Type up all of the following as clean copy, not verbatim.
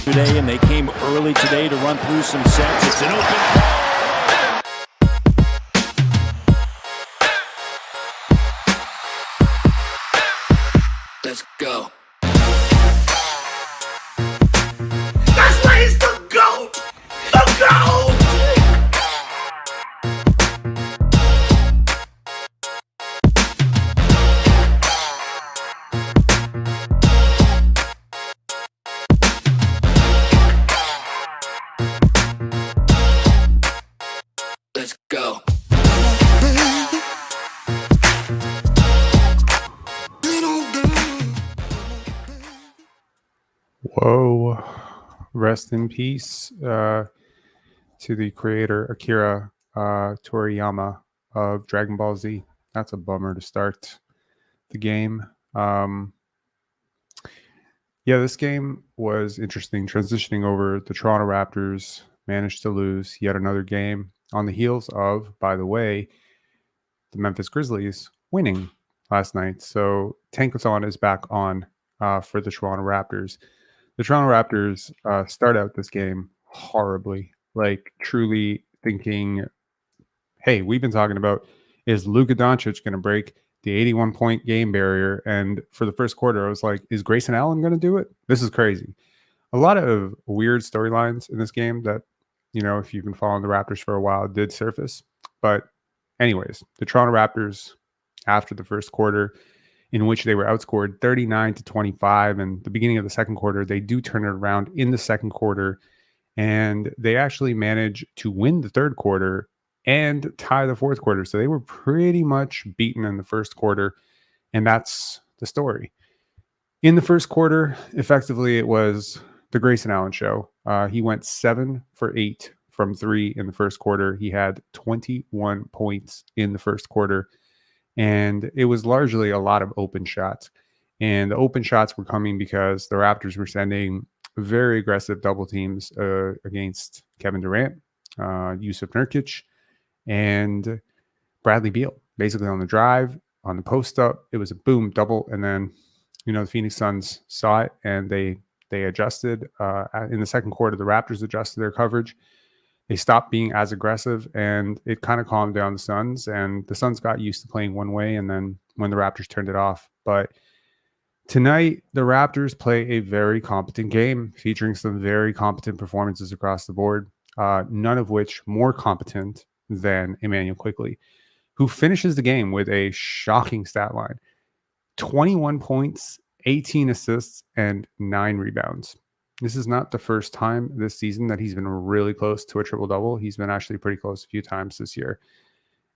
today, and they came early today to run through some sets. It's an open. Let's go. That's why he's the GOAT! The GOAT! Let's go. Whoa. Rest in peace to the creator, Akira Toriyama of Dragon Ball Z. That's a bummer to start the game. This game was interesting. Transitioning over, the Toronto Raptors managed to lose yet another game on the heels of, by the way, the Memphis Grizzlies winning last night. So Tankathon is back on for the Toronto Raptors. The Toronto Raptors start out this game horribly, like truly thinking, hey, we've been talking about, is Luka Doncic going to break the 81-point game barrier? And for the first quarter, I was like, is Grayson Allen going to do it? This is crazy. A lot of weird storylines in this game that, if you've been following the Raptors for a while, did surface. But anyways, the Toronto Raptors, after the first quarter, in which they were outscored 39-25, and the beginning of the second quarter, they do turn it around in the second quarter, and they actually manage to win the third quarter and tie the fourth quarter. So they were pretty much beaten in the first quarter, and that's the story. In the first quarter, effectively, it was the Grayson Allen show. He went 7 for 8 from 3 in the first quarter. He had 21 points in the first quarter, and it was largely a lot of open shots. And the open shots were coming because the Raptors were sending very aggressive double teams against Kevin Durant, Yusuf Nurkic, and Bradley Beal. Basically on the drive, on the post up, it was a boom double. And then, the Phoenix Suns saw it and they adjusted. In the second quarter, the Raptors adjusted their coverage. They stopped being as aggressive, and it kind of calmed down the Suns, and the Suns got used to playing one way, and then when the Raptors turned it off. But tonight, the Raptors play a very competent game, featuring some very competent performances across the board, none of which more competent than Immanuel Quickley, who finishes the game with a shocking stat line: 21 points, 18 assists, and 9 rebounds. This is not the first time this season that he's been really close to a triple-double. He's been actually pretty close a few times this year.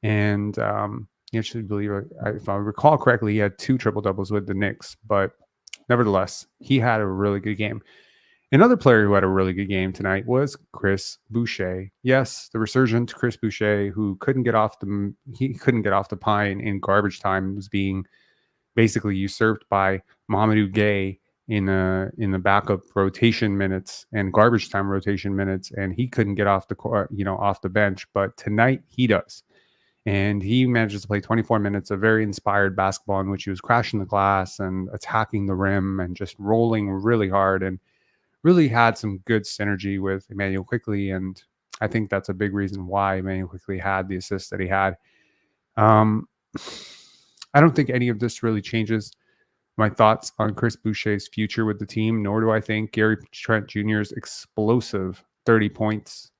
And you actually believe, if I recall correctly, he had 2 triple-doubles with the Knicks. But nevertheless, he had a really good game. Another player who had a really good game tonight was Chris Boucher. Yes, the resurgent Chris Boucher, who couldn't get off the pine in garbage time, was being basically usurped by Mamadou Gueye in the backup rotation minutes and garbage time rotation minutes, and he couldn't get off the court, off the bench. But tonight he does, and he manages to play 24 minutes of very inspired basketball in which he was crashing the glass and attacking the rim and just rolling really hard, and really had some good synergy with Immanuel Quickley. And I think that's a big reason why Immanuel Quickley had the assists that he had. I don't think any of this really changes my thoughts on Chris Boucher's future with the team, nor do I think Gary Trent Jr.'s explosive 30 points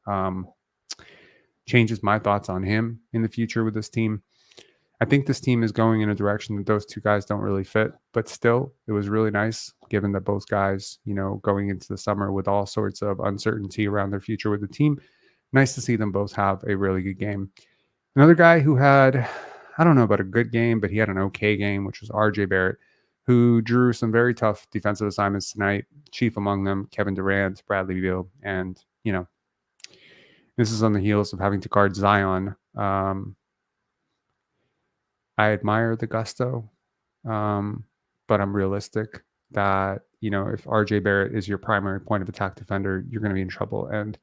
changes my thoughts on him in the future with this team. I think this team is going in a direction that those two guys don't really fit, but still, it was really nice, given that both guys, going into the summer with all sorts of uncertainty around their future with the team, nice to see them both have a really good game. Another guy who had, I don't know about a good game, but he had an okay game, which was RJ Barrett, who drew some very tough defensive assignments tonight, chief among them Kevin Durant, Bradley Beal, and, this is on the heels of having to guard Zion. I admire the gusto, but I'm realistic that, if RJ Barrett is your primary point of attack defender, you're going to be in trouble. And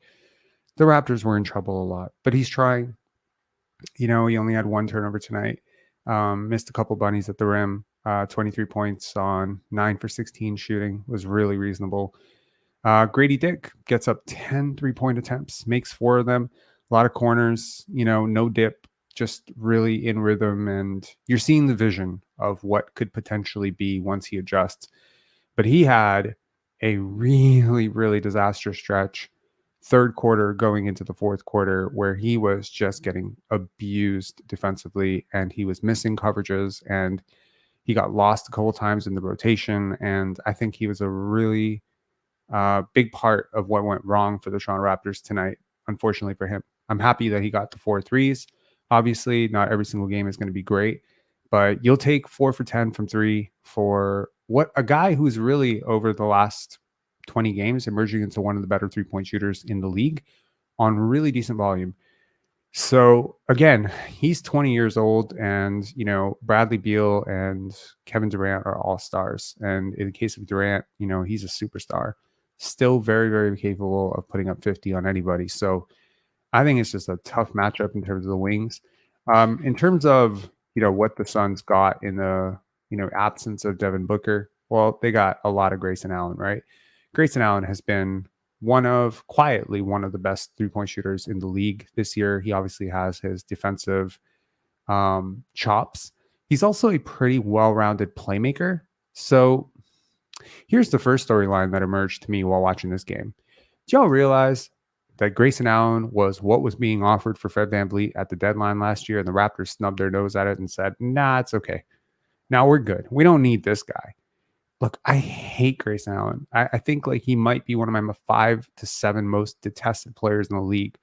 the Raptors were in trouble a lot, but he's trying. He only had 1 turnover tonight, missed a couple bunnies at the rim. 23 points on 9 for 16 shooting was really reasonable. Grady Dick gets up 10 3-point attempts, makes 4 of them, a lot of corners, no dip, just really in rhythm. And you're seeing the vision of what could potentially be once he adjusts. But he had a really, really disastrous stretch, third quarter going into the fourth quarter, where he was just getting abused defensively and he was missing coverages and he got lost a couple times in the rotation. And I think he was a really big part of what went wrong for the Toronto Raptors tonight, unfortunately for him. I'm happy that he got the 4 threes. Obviously, not every single game is going to be great, but you'll take 4 for 10 from 3 for what a guy who's really over the last 20 games emerging into one of the better 3-point shooters in the league on really decent volume. So again, he's 20 years old, and Bradley Beal and Kevin Durant are all stars. And in the case of Durant, he's a superstar, still very, very capable of putting up 50 on anybody. So I think it's just a tough matchup in terms of the wings. In terms of what the Suns got in the absence of Devin Booker, well, they got a lot of Grayson Allen, right? Grayson Allen has been quietly one of the best 3-point shooters in the league this year. He obviously has his defensive chops. He's also a pretty well-rounded playmaker. So here's the first storyline that emerged to me while watching this game. Did y'all realize that Grayson Allen was what was being offered for Fred VanVleet at the deadline last year, and the Raptors snubbed their nose at it and said, nah, it's okay. Now we're good. We don't need this guy. Look, I hate Grayson Allen. I think he might be one of my 5 to 7 most detested players in the league.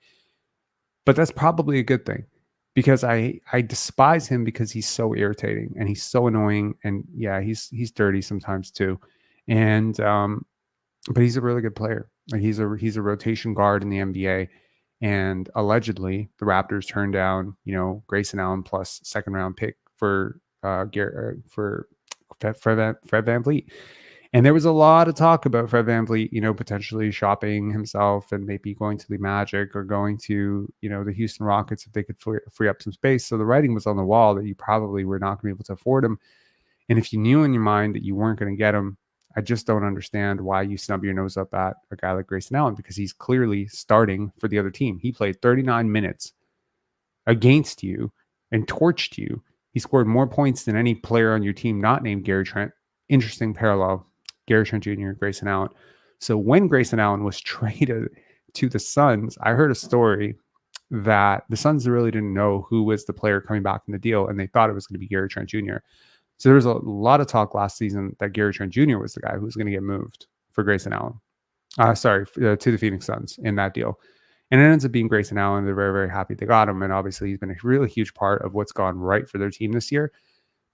But that's probably a good thing, because I despise him because he's so irritating and he's so annoying. And yeah, he's dirty sometimes too. And but he's a really good player. He's a rotation guard in the NBA. And allegedly, the Raptors turned down Grayson Allen plus second round pick for Fred VanVleet. And there was a lot of talk about Fred VanVleet, potentially shopping himself and maybe going to the Magic or going to, the Houston Rockets if they could free up some space. So the writing was on the wall that you probably were not going to be able to afford him. And if you knew in your mind that you weren't going to get him, I just don't understand why you snub your nose up at a guy like Grayson Allen, because he's clearly starting for the other team. He played 39 minutes against you and torched you. He scored more points than any player on your team not named Gary Trent. Interesting parallel. Gary Trent Jr., Grayson Allen. So when Grayson Allen was traded to the Suns, I heard a story that the Suns really didn't know who was the player coming back in the deal, and they thought it was going to be Gary Trent Jr. So there was a lot of talk last season that Gary Trent Jr. was the guy who was going to get moved for Grayson Allen. To the Phoenix Suns in that deal. And it ends up being Grayson Allen. They're very, very happy they got him. And obviously he's been a really huge part of what's gone right for their team this year.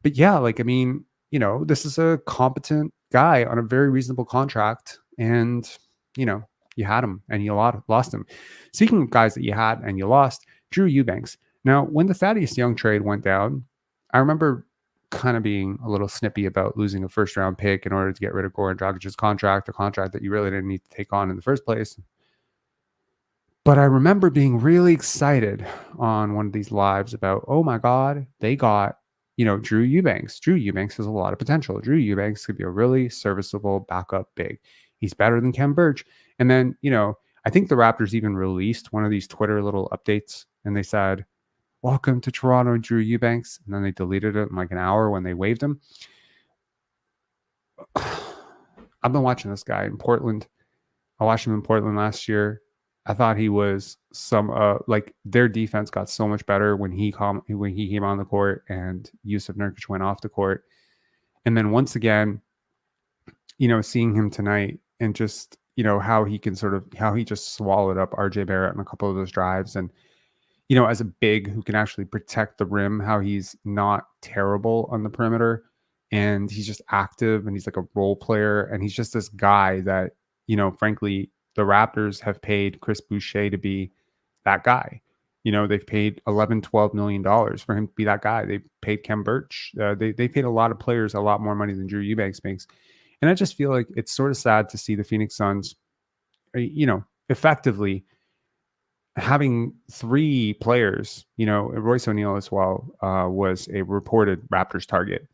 But yeah, this is a competent guy on a very reasonable contract. And, you had him and you lost him. Speaking of guys that you had and you lost, Drew Eubanks. Now, when the Thaddeus Young trade went down, I remember kind of being a little snippy about losing a first-round pick in order to get rid of Goran Dragic's contract, a contract that you really didn't need to take on in the first place. But I remember being really excited on one of these lives about, oh my God, they got, Drew Eubanks. Drew Eubanks has a lot of potential. Drew Eubanks could be a really serviceable backup big. He's better than Kem Birch. And then, I think the Raptors even released one of these Twitter little updates, and they said, welcome to Toronto, Drew Eubanks. And then they deleted it in an hour when they waived him. I've been watching this guy in Portland. I watched him in Portland last year. I thought he was their defense got so much better when he came on the court and Yusuf Nurkic went off the court. And then once again, seeing him tonight and just, how he just swallowed up RJ Barrett on a couple of those drives. And, as a big who can actually protect the rim, how he's not terrible on the perimeter and he's just active and he's like a role player. And he's just this guy that, frankly, the Raptors have paid Chris Boucher to be that guy. They've paid $11-12 million for him to be that guy. They paid Kem Birch. They paid a lot of players a lot more money than Drew Eubanks makes. And I just feel like it's sort of sad to see the Phoenix Suns, effectively having 3 players, Royce O'Neal as well, was a reported Raptors target.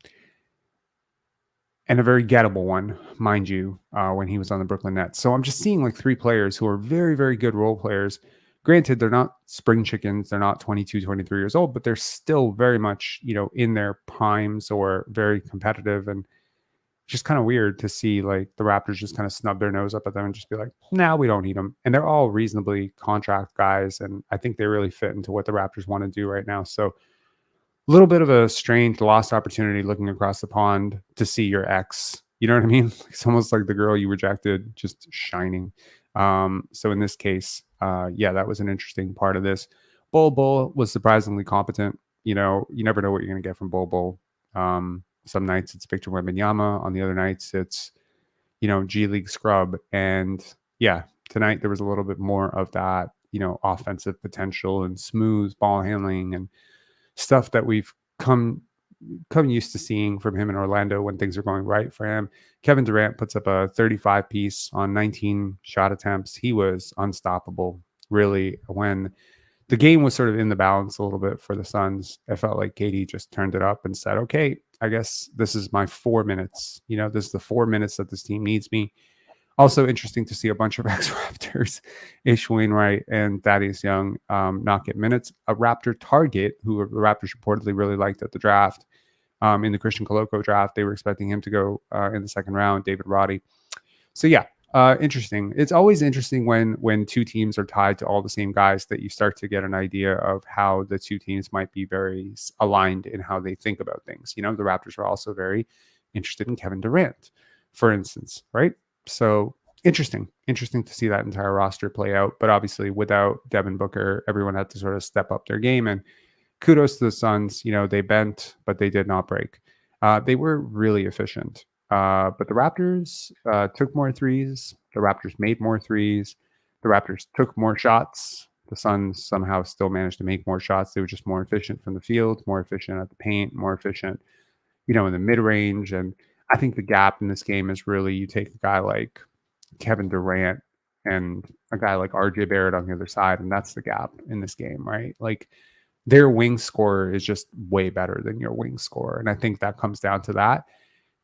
and a very gettable one, mind you, when he was on the Brooklyn Nets. So I'm just seeing like 3 players who are very, very good role players. Granted, they're not spring chickens. They're not 22, 23 years old, but they're still very much, in their primes or very competitive. And just kind of weird to see like the Raptors just kind of snub their nose up at them and just be like, nah, we don't need them. And they're all reasonably contract guys. And I think they really fit into what the Raptors want to do right now. So a little bit of a strange lost opportunity looking across the pond to see your ex. You know what I mean? It's almost like the girl you rejected just shining. So in this case, that was an interesting part of this. Bull was surprisingly competent. You never know what you're going to get from Bull. Some nights it's Victor Wembanyama. On the other nights it's, G League scrub. And yeah, tonight there was a little bit more of that, offensive potential and smooth ball handling and stuff that we've come used to seeing from him in Orlando when things are going right for him. Kevin Durant puts up a 35 piece on 19 shot attempts. He was unstoppable, really. When the game was sort of in the balance a little bit for the Suns, I felt like KD just turned it up and said, okay, I guess this is my 4 minutes. This is the 4 minutes that this team needs me. Also interesting to see a bunch of ex-Raptors, Ish Wainwright and Thaddeus Young, not get minutes. A Raptor target, who the Raptors reportedly really liked at the draft, in the Christian Coloco draft. They were expecting him to go in the second round, David Roddy. So yeah, interesting. It's always interesting when 2 teams are tied to all the same guys that you start to get an idea of how the 2 teams might be very aligned in how they think about things. The Raptors are also very interested in Kevin Durant, for instance, right? So interesting to see that entire roster play out. But obviously without Devin Booker, everyone had to sort of step up their game. And kudos to the Suns. They bent, but they did not break. They were really efficient. But the Raptors took more threes. The Raptors made more threes. The Raptors took more shots. The Suns somehow still managed to make more shots. They were just more efficient from the field, more efficient at the paint, more efficient, in the mid-range. And I think the gap in this game is really, you take a guy like Kevin Durant and a guy like RJ Barrett on the other side, and that's the gap in this game, right? Like their wing scorer is just way better than your wing scorer. And I think that comes down to that.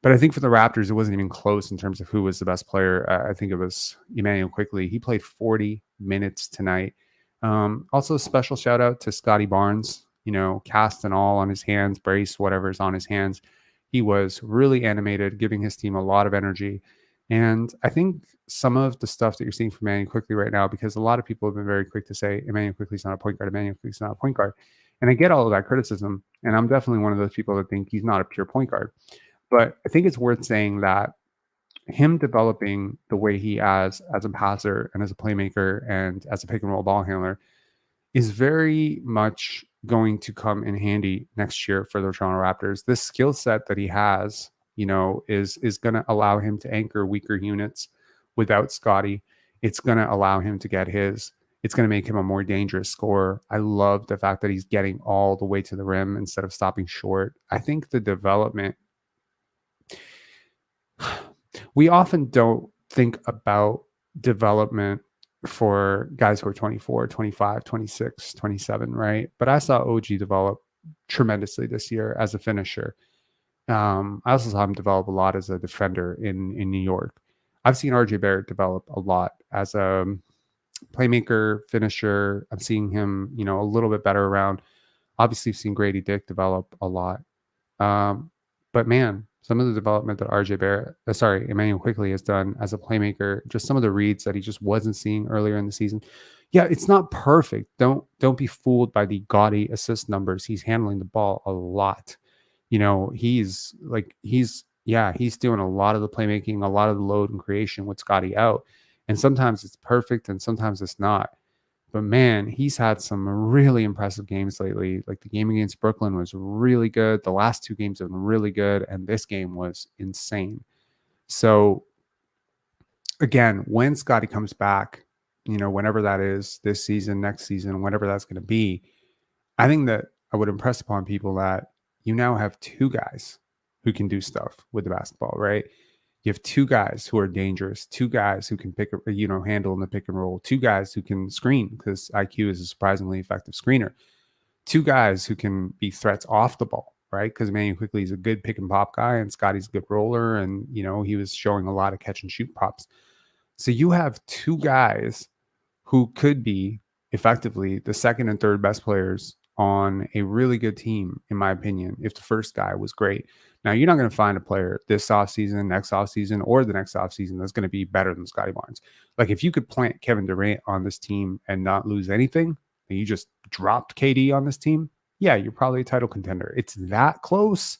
But I think for the Raptors, it wasn't even close in terms of who was the best player. I think it was Immanuel Quickley. He played 40 minutes tonight. Also a special shout out to Scottie Barnes, cast and all on his hands, brace, whatever's on his hands. He was really animated, giving his team a lot of energy. And I think some of the stuff that you're seeing from Immanuel Quickley right now, because a lot of people have been very quick to say Immanuel Quickley's not a point guard, Immanuel Quickley's not a point guard. And I get all of that criticism. And I'm definitely one of those people that think he's not a pure point guard. But I think it's worth saying that him developing the way he as a passer and as a playmaker and as a pick and roll ball handler is very much going to come in handy next year for the Toronto Raptors. This skill set that he has, is going to allow him to anchor weaker units without Scottie. It's going to allow him to get his. It's going to make him a more dangerous scorer. I love the fact that he's getting all the way to the rim instead of stopping short. I think the development, we often don't think about development for guys who are 24, 25, 26, 27, right? But I saw OG develop tremendously this year as a finisher. I also saw him develop a lot as a defender in New York. I've seen RJ Barrett develop a lot as a playmaker, finisher. I'm seeing him, a little bit better around. Obviously, I've seen Grady Dick develop a lot. But man, some of the development that Immanuel Quickley has done as a playmaker, just some of the reads that he just wasn't seeing earlier in the season. Yeah, it's not perfect. Don't be fooled by the gaudy assist numbers. He's handling the ball a lot. He's doing a lot of the playmaking, a lot of the load and creation with Scottie out. And sometimes it's perfect and sometimes it's not. But man, he's had some really impressive games lately. Like the game against Brooklyn was really good. The last 2 games have been really good. And this game was insane. So again, when Scottie comes back, whenever that is, this season, next season, whenever that's going to be, I think that I would impress upon people that you now have 2 guys who can do stuff with the basketball, right? You have 2 guys who are dangerous, 2 guys who can handle in the pick and roll, 2 guys who can screen because IQ is a surprisingly effective screener, 2 guys who can be threats off the ball, right? Because Immanuel Quickley is a good pick and pop guy, and Scottie's a good roller, and he was showing a lot of catch and shoot props. So you have two guys who could be effectively the second and third best players on a really good team, in my opinion, if the first guy was great. Now, you're not going to find a player this offseason, next offseason, or the next offseason that's going to be better than Scottie Barnes. Like, if you could plant Kevin Durant on this team and not lose anything, and you just dropped KD on this team, yeah, you're probably a title contender. It's that close,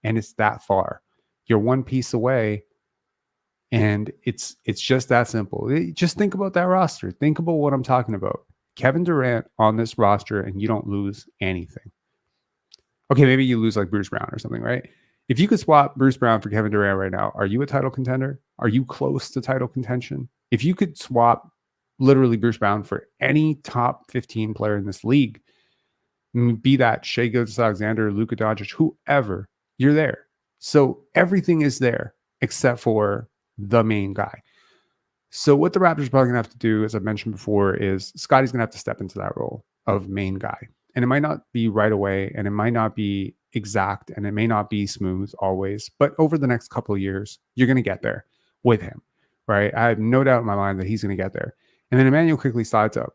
and it's that far. You're one piece away, and it's just that simple. Just think about that roster. Think about what I'm talking about. Kevin Durant on this roster, and you don't lose anything. Okay, maybe you lose like Bruce Brown or something, right? If you could swap Bruce Brown for Kevin Durant right now, are you a title contender? Are you close to title contention? If you could swap literally Bruce Brown for any top 15 player in this league, be that Shai Gilgeous-Alexander, Luka Doncic, whoever, you're there. So everything is there except for the main guy. So what the Raptors are probably going to have to do, as I mentioned before, is Scottie's going to have to step into that role of main guy. And it might not be right away, and it might not be exact, and it may not be smooth always, but over the next couple of years, you're going to get there with him, right? I have no doubt in my mind that he's going to get there. And then Immanuel Quickley slides up.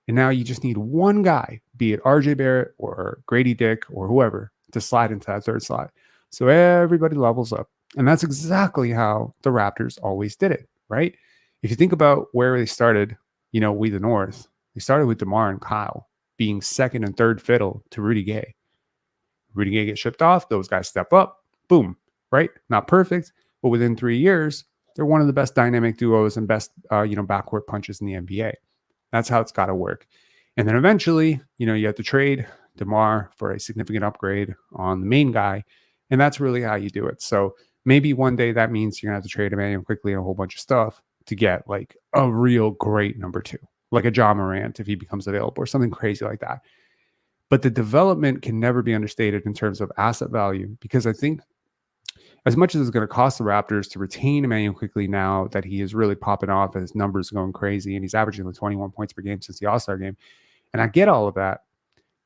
And now you just need one guy, be it RJ Barrett or Grady Dick or whoever, to slide into that third slot. So everybody levels up. And that's exactly how the Raptors always did it, right? If you think about where they started, we the North, they started with DeMar and Kyle being second and third fiddle to Rudy Gay. Rudy Gay gets shipped off. Those guys step up. Boom, right? Not perfect, but within 3 years, they're one of the best dynamic duos and best, backcourt punches in the NBA. That's how it's got to work. And then eventually, you have to trade DeMar for a significant upgrade on the main guy. And that's really how you do it. So maybe one day that means you're going to have to trade Immanuel Quickley and a whole bunch of stuff to get like a real great number two, like a John Morant if he becomes available or something crazy like that. But the development can never be understated in terms of asset value, because I think as much as it's going to cost the Raptors to retain Immanuel Quickley now that he is really popping off and his numbers are going crazy and he's averaging like 21 points per game since the All-Star game, and I get all of that,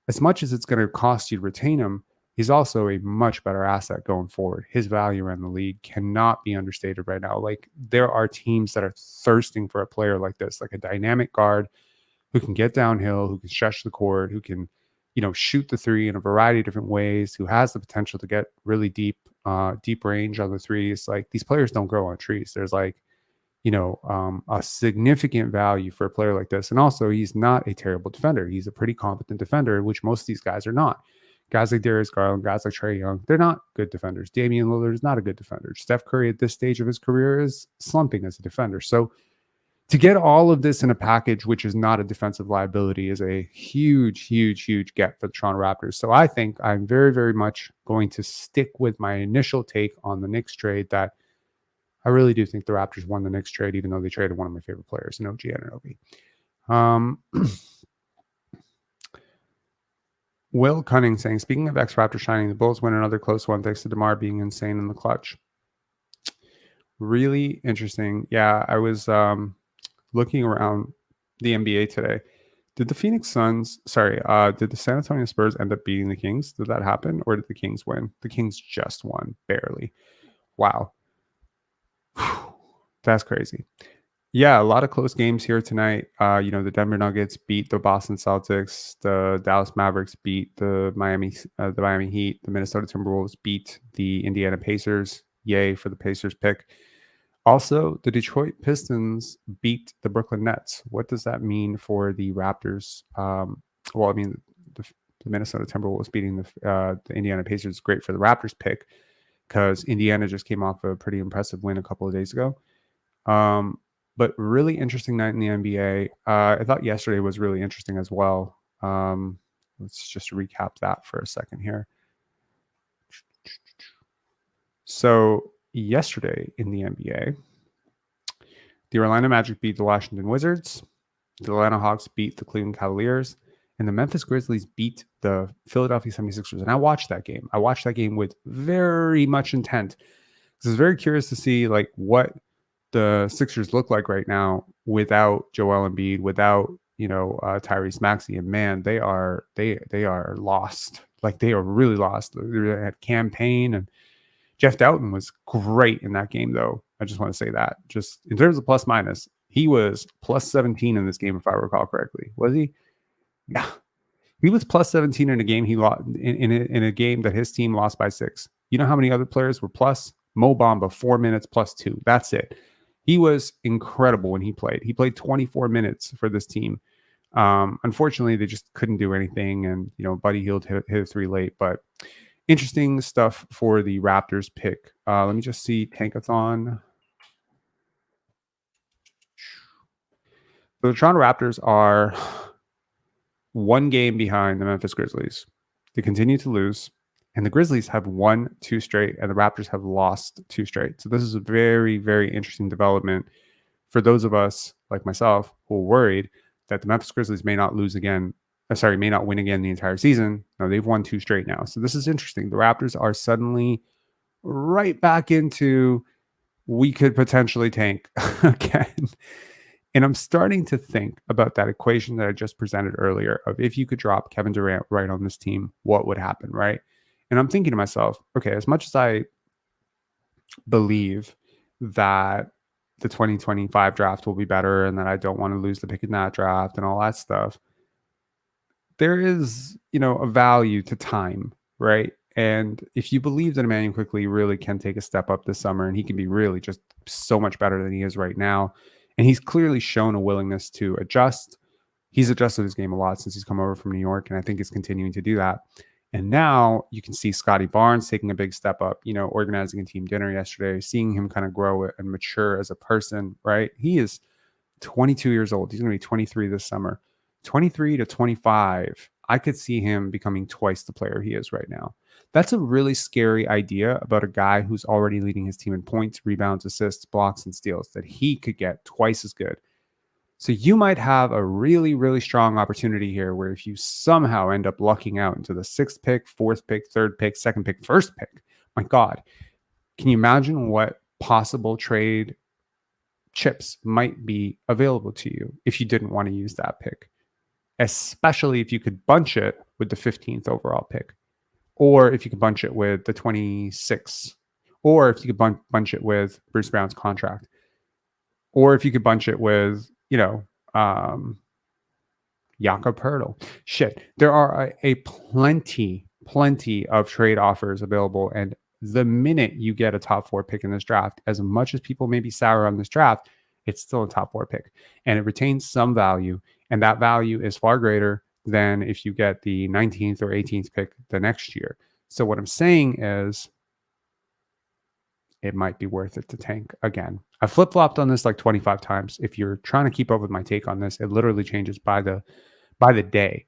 as much as it's going to cost you to retain him, he's also a much better asset going forward. His value around the league cannot be understated right now. Like, there are teams that are thirsting for a player like this, like a dynamic guard who can get downhill, who can stretch the court, who can, shoot the three in a variety of different ways, who has the potential to get really deep range on the threes. Like, these players don't grow on trees. There's like, a significant value for a player like this. And also, he's not a terrible defender. He's a pretty competent defender, which most of these guys are not. Guys like Darius Garland, guys like Trae Young, they're not good defenders. Damian Lillard is not a good defender. Steph Curry at this stage of his career is slumping as a defender. So to get all of this in a package, which is not a defensive liability, is a huge, huge, huge get for the Toronto Raptors. So I think I'm very, very much going to stick with my initial take on the Knicks trade, that I really do think the Raptors won the Knicks trade, even though they traded one of my favorite players, OG Anunoby. Will Cunning saying, speaking of X-Raptor shining, the Bulls win another close one thanks to DeMar being insane in the clutch. Really interesting. Yeah, I was looking around the NBA today. Did the did the San Antonio Spurs end up beating the Kings? Did that happen? Or did the Kings win? The Kings just won, barely. Wow. That's crazy. Yeah, a lot of close games here tonight. The Denver Nuggets beat the Boston Celtics. The Dallas Mavericks beat the Miami Heat. The Minnesota Timberwolves beat the Indiana Pacers. Yay for the Pacers pick. Also, the Detroit Pistons beat the Brooklyn Nets. What does that mean for the Raptors? The Minnesota Timberwolves beating the Indiana Pacers is great for the Raptors pick, because Indiana just came off a pretty impressive win a couple of days ago. But really interesting night in the NBA. I thought yesterday was really interesting as well. Let's just recap that for a second here. So yesterday in the NBA, the Orlando Magic beat the Washington Wizards. The Atlanta Hawks beat the Cleveland Cavaliers. And the Memphis Grizzlies beat the Philadelphia 76ers. And I watched that game. I watched that game with very much intent. I was very curious to see like what the Sixers look like right now without Joel Embiid, without Tyrese Maxey, and man, they are lost. Like they are really lost. They had campaign, and Jeff Doughton was great in that game, though. I just want to say that. Just in terms of plus minus, he was plus 17 in this game, if I recall correctly. Was he? Yeah. He was plus 17 in a game he lost in a game that his team lost by 6. You know how many other players were plus? Mo Bamba, 4 minutes plus 2. That's it. He was incredible when he played. He played 24 minutes for this team. Unfortunately, they just couldn't do anything, and Buddy Hield hit a 3 late. But interesting stuff for the Raptors pick. Let me just see Tankathon. So the Toronto Raptors are 1 game behind the Memphis Grizzlies. They continue to lose, and the Grizzlies have won 2 straight, and the Raptors have lost 2 straight. So this is a very, very interesting development for those of us like myself who are worried that the Memphis Grizzlies may not win again the entire season. No, they've won 2 straight now. So this is interesting. The Raptors are suddenly right back into we could potentially tank again. And I'm starting to think about that equation that I just presented earlier of if you could drop Kevin Durant right on this team, what would happen, right? And I'm thinking to myself, okay, as much as I believe that the 2025 draft will be better and that I don't want to lose the pick in that draft and all that stuff, there is, a value to time, right? And if you believe that Immanuel Quickley really can take a step up this summer and he can be really just so much better than he is right now, and he's clearly shown a willingness to adjust. He's adjusted his game a lot since he's come over from New York, and I think he's continuing to do that. And now you can see Scottie Barnes taking a big step up, organizing a team dinner yesterday, seeing him kind of grow and mature as a person, right? He is 22 years old. He's going to be 23 this summer. 23 to 25, I could see him becoming twice the player he is right now. That's a really scary idea about a guy who's already leading his team in points, rebounds, assists, blocks, and steals, that he could get twice as good. So you might have a really, really strong opportunity here where if you somehow end up lucking out into the 6th pick, 4th pick, 3rd pick, 2nd pick, 1st pick, my God, can you imagine what possible trade chips might be available to you if you didn't want to use that pick? Especially if you could bunch it with the 15th overall pick, or if you could bunch it with the 26th, or if you could bunch it with Bruce Brown's contract, or if you could bunch it with, Jakob Poeltl. Shit, there are a plenty of trade offers available, and the minute you get a top 4 pick in this draft, as much as people may be sour on this draft, it's still a top 4 pick, and it retains some value. And that value is far greater than if you get the 19th or 18th pick the next year. So what I'm saying is it might be worth it to tank again. I flip-flopped on this like 25 times. If you're trying to keep up with my take on this, it literally changes by the day.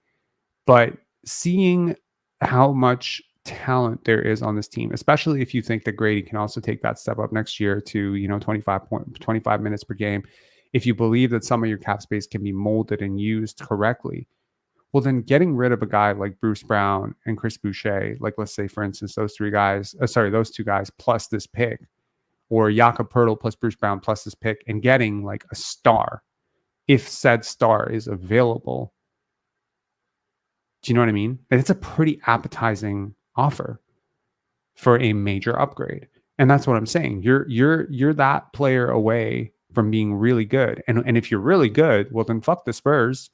But seeing how much talent there is on this team, especially if you think that Grady can also take that step up next year to 25 minutes per game. If you believe that some of your cap space can be molded and used correctly, well, then getting rid of a guy like Bruce Brown and Chris Boucher, like let's say, for instance, those 2 guys plus this pick, or Jakob Poeltl plus Bruce Brown plus this pick, and getting like a star, if said star is available. Do you know what I mean? And it's a pretty appetizing offer for a major upgrade. And that's what I'm saying. You're that player away from being really good. And if you're really good, well, then fuck the Spurs.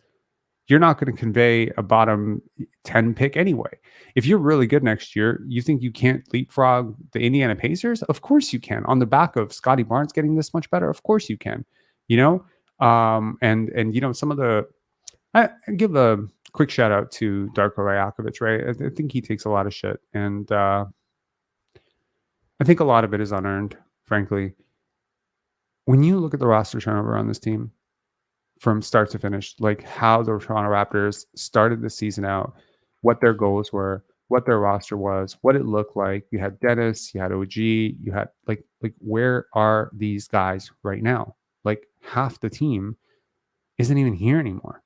You're not going to convey a bottom 10 pick anyway. If you're really good next year, you think you can't leapfrog the Indiana Pacers? Of course you can. On the back of Scottie Barnes getting this much better, of course you can. Some of the I give a quick shout out to Darko Rajakovic, right? I think he takes a lot of shit, and I think a lot of it is unearned, frankly. When you look at the roster turnover on this team from start to finish, like how the Toronto Raptors started the season out, what their goals were, what their roster was, what it looked like. You had Dennis, you had OG, you had like where are these guys right now? Like half the team isn't even here anymore.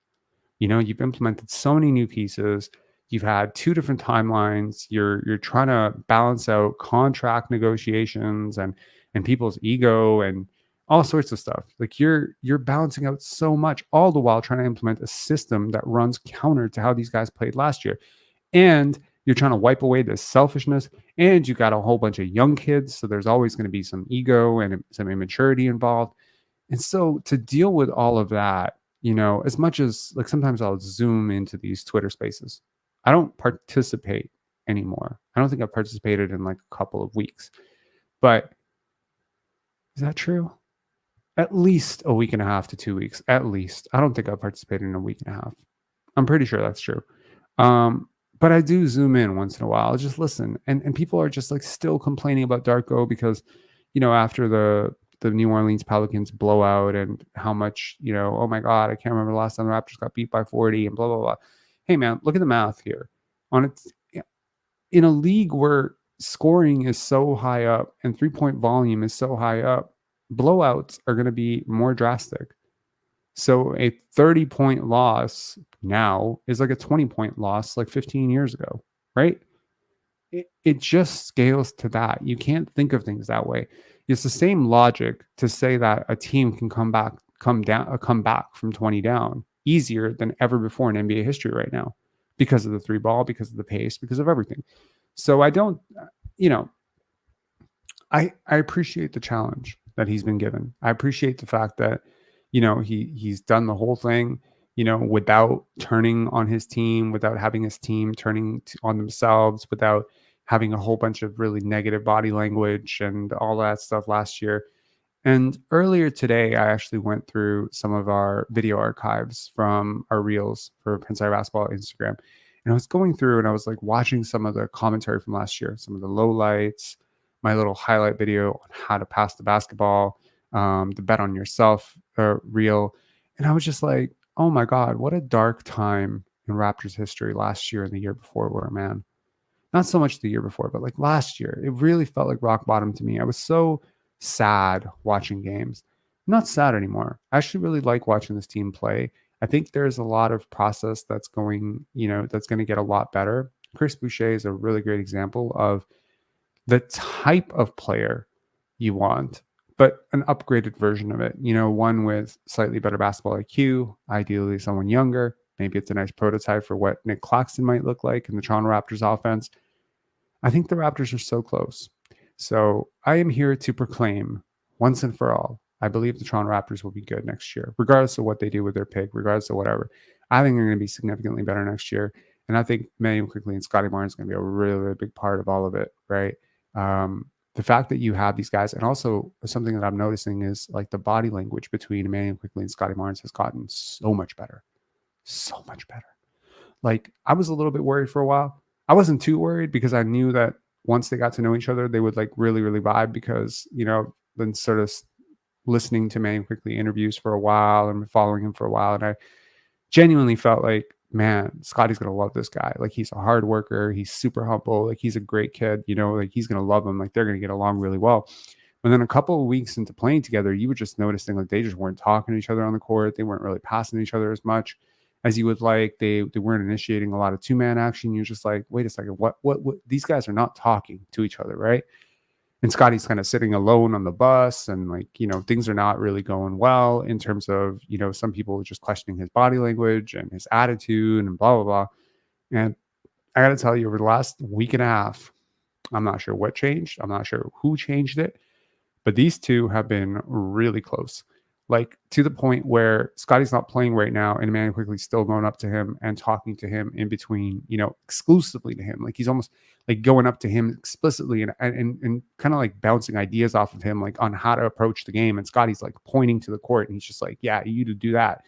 You've implemented so many new pieces. You've had 2 different timelines. You're trying to balance out contract negotiations and people's ego and all sorts of stuff. Like you're balancing out so much, all the while trying to implement a system that runs counter to how these guys played last year. And You're trying to wipe away this selfishness, and you got a whole bunch of young kids. So there's always going to be some ego and some immaturity involved. And so to deal with all of that, as much as like sometimes I'll zoom into these Twitter spaces, I don't participate anymore. I don't think I've participated in like a couple of weeks. But is that true? At least a week and a half to 2 weeks, at least. I don't think I've participated in a week and a half. I'm pretty sure that's true. But I do zoom in once in a while. I just listen. And people are just like still complaining about Darko because, after the New Orleans Pelicans blowout and how much, oh my God, I can't remember the last time the Raptors got beat by 40 and blah, blah, blah. Hey, man, look at the math here. In a league where scoring is so high up and 3-point volume is so high up, blowouts are going to be more drastic. So a 30-point loss now is like a 20-point loss like 15 years ago, right? It just scales to that. You can't think of things that way. It's the same logic to say that a team can come back from 20 down easier than ever before in NBA history right now because of the 3-ball, because of the pace, because of everything. So I don't, I appreciate the challenge that he's been given. I appreciate the fact that, he's done the whole thing, without turning on his team, without having his team turning on themselves, without having a whole bunch of really negative body language and all that stuff last year. And earlier today, I actually went through some of our video archives from our reels for Prince Eye Basketball Instagram. And I was going through and I was like watching some of the commentary from last year, some of the lowlights, my little highlight video on how to pass the basketball, the bet on yourself reel. And I was just like, oh my God, what a dark time in Raptors history last year and the year before were, man. Not so much the year before, but like last year, it really felt like rock bottom to me. I was so sad watching games. I'm not sad anymore. I actually really like watching this team play. I think there's a lot of process that's going, that's going to get a lot better. Chris Boucher is a really great example of the type of player you want, but an upgraded version of it. One with slightly better basketball IQ, ideally someone younger. Maybe it's a nice prototype for what Nick Claxton might look like in the Toronto Raptors offense. I think the Raptors are so close. So I am here to proclaim once and for all, I believe the Toronto Raptors will be good next year, regardless of what they do with their pick, regardless of whatever. I think they're going to be significantly better next year. And I think Immanuel Quickley and Scottie Barnes are going to be a really, really big part of all of it, right? The fact that you have these guys, and also something that I'm noticing is like the body language between Immanuel Quickley and Scottie Barnes has gotten so much better. So much better. Like I was a little bit worried for a while. I wasn't too worried because I knew that once they got to know each other, they would like really, really vibe because, then sort of listening to Immanuel Quickley interviews for a while and following him for a while. And I genuinely felt like, man, Scotty's going to love this guy. Like he's a hard worker. He's super humble. Like he's a great kid, like he's going to love him. Like they're going to get along really well. And then a couple of weeks into playing together, you were just noticing like they just weren't talking to each other on the court. They weren't really passing each other as much as you would like. They weren't initiating a lot of 2-man action. You're just like, wait a second, what these guys are not talking to each other, right? And Scotty's kind of sitting alone on the bus and like, things are not really going well in terms of, some people just questioning his body language and his attitude and blah, blah, blah. And I got to tell you, over the last week and a half, I'm not sure what changed. I'm not sure who changed it, but these two have been really close. Like to the point where Scotty's not playing right now and Immanuel Quickley's still going up to him and talking to him in between, exclusively to him. Like he's almost like going up to him explicitly and kind of like bouncing ideas off of him, like on how to approach the game. And Scotty's like pointing to the court and he's just like, yeah, you to do that.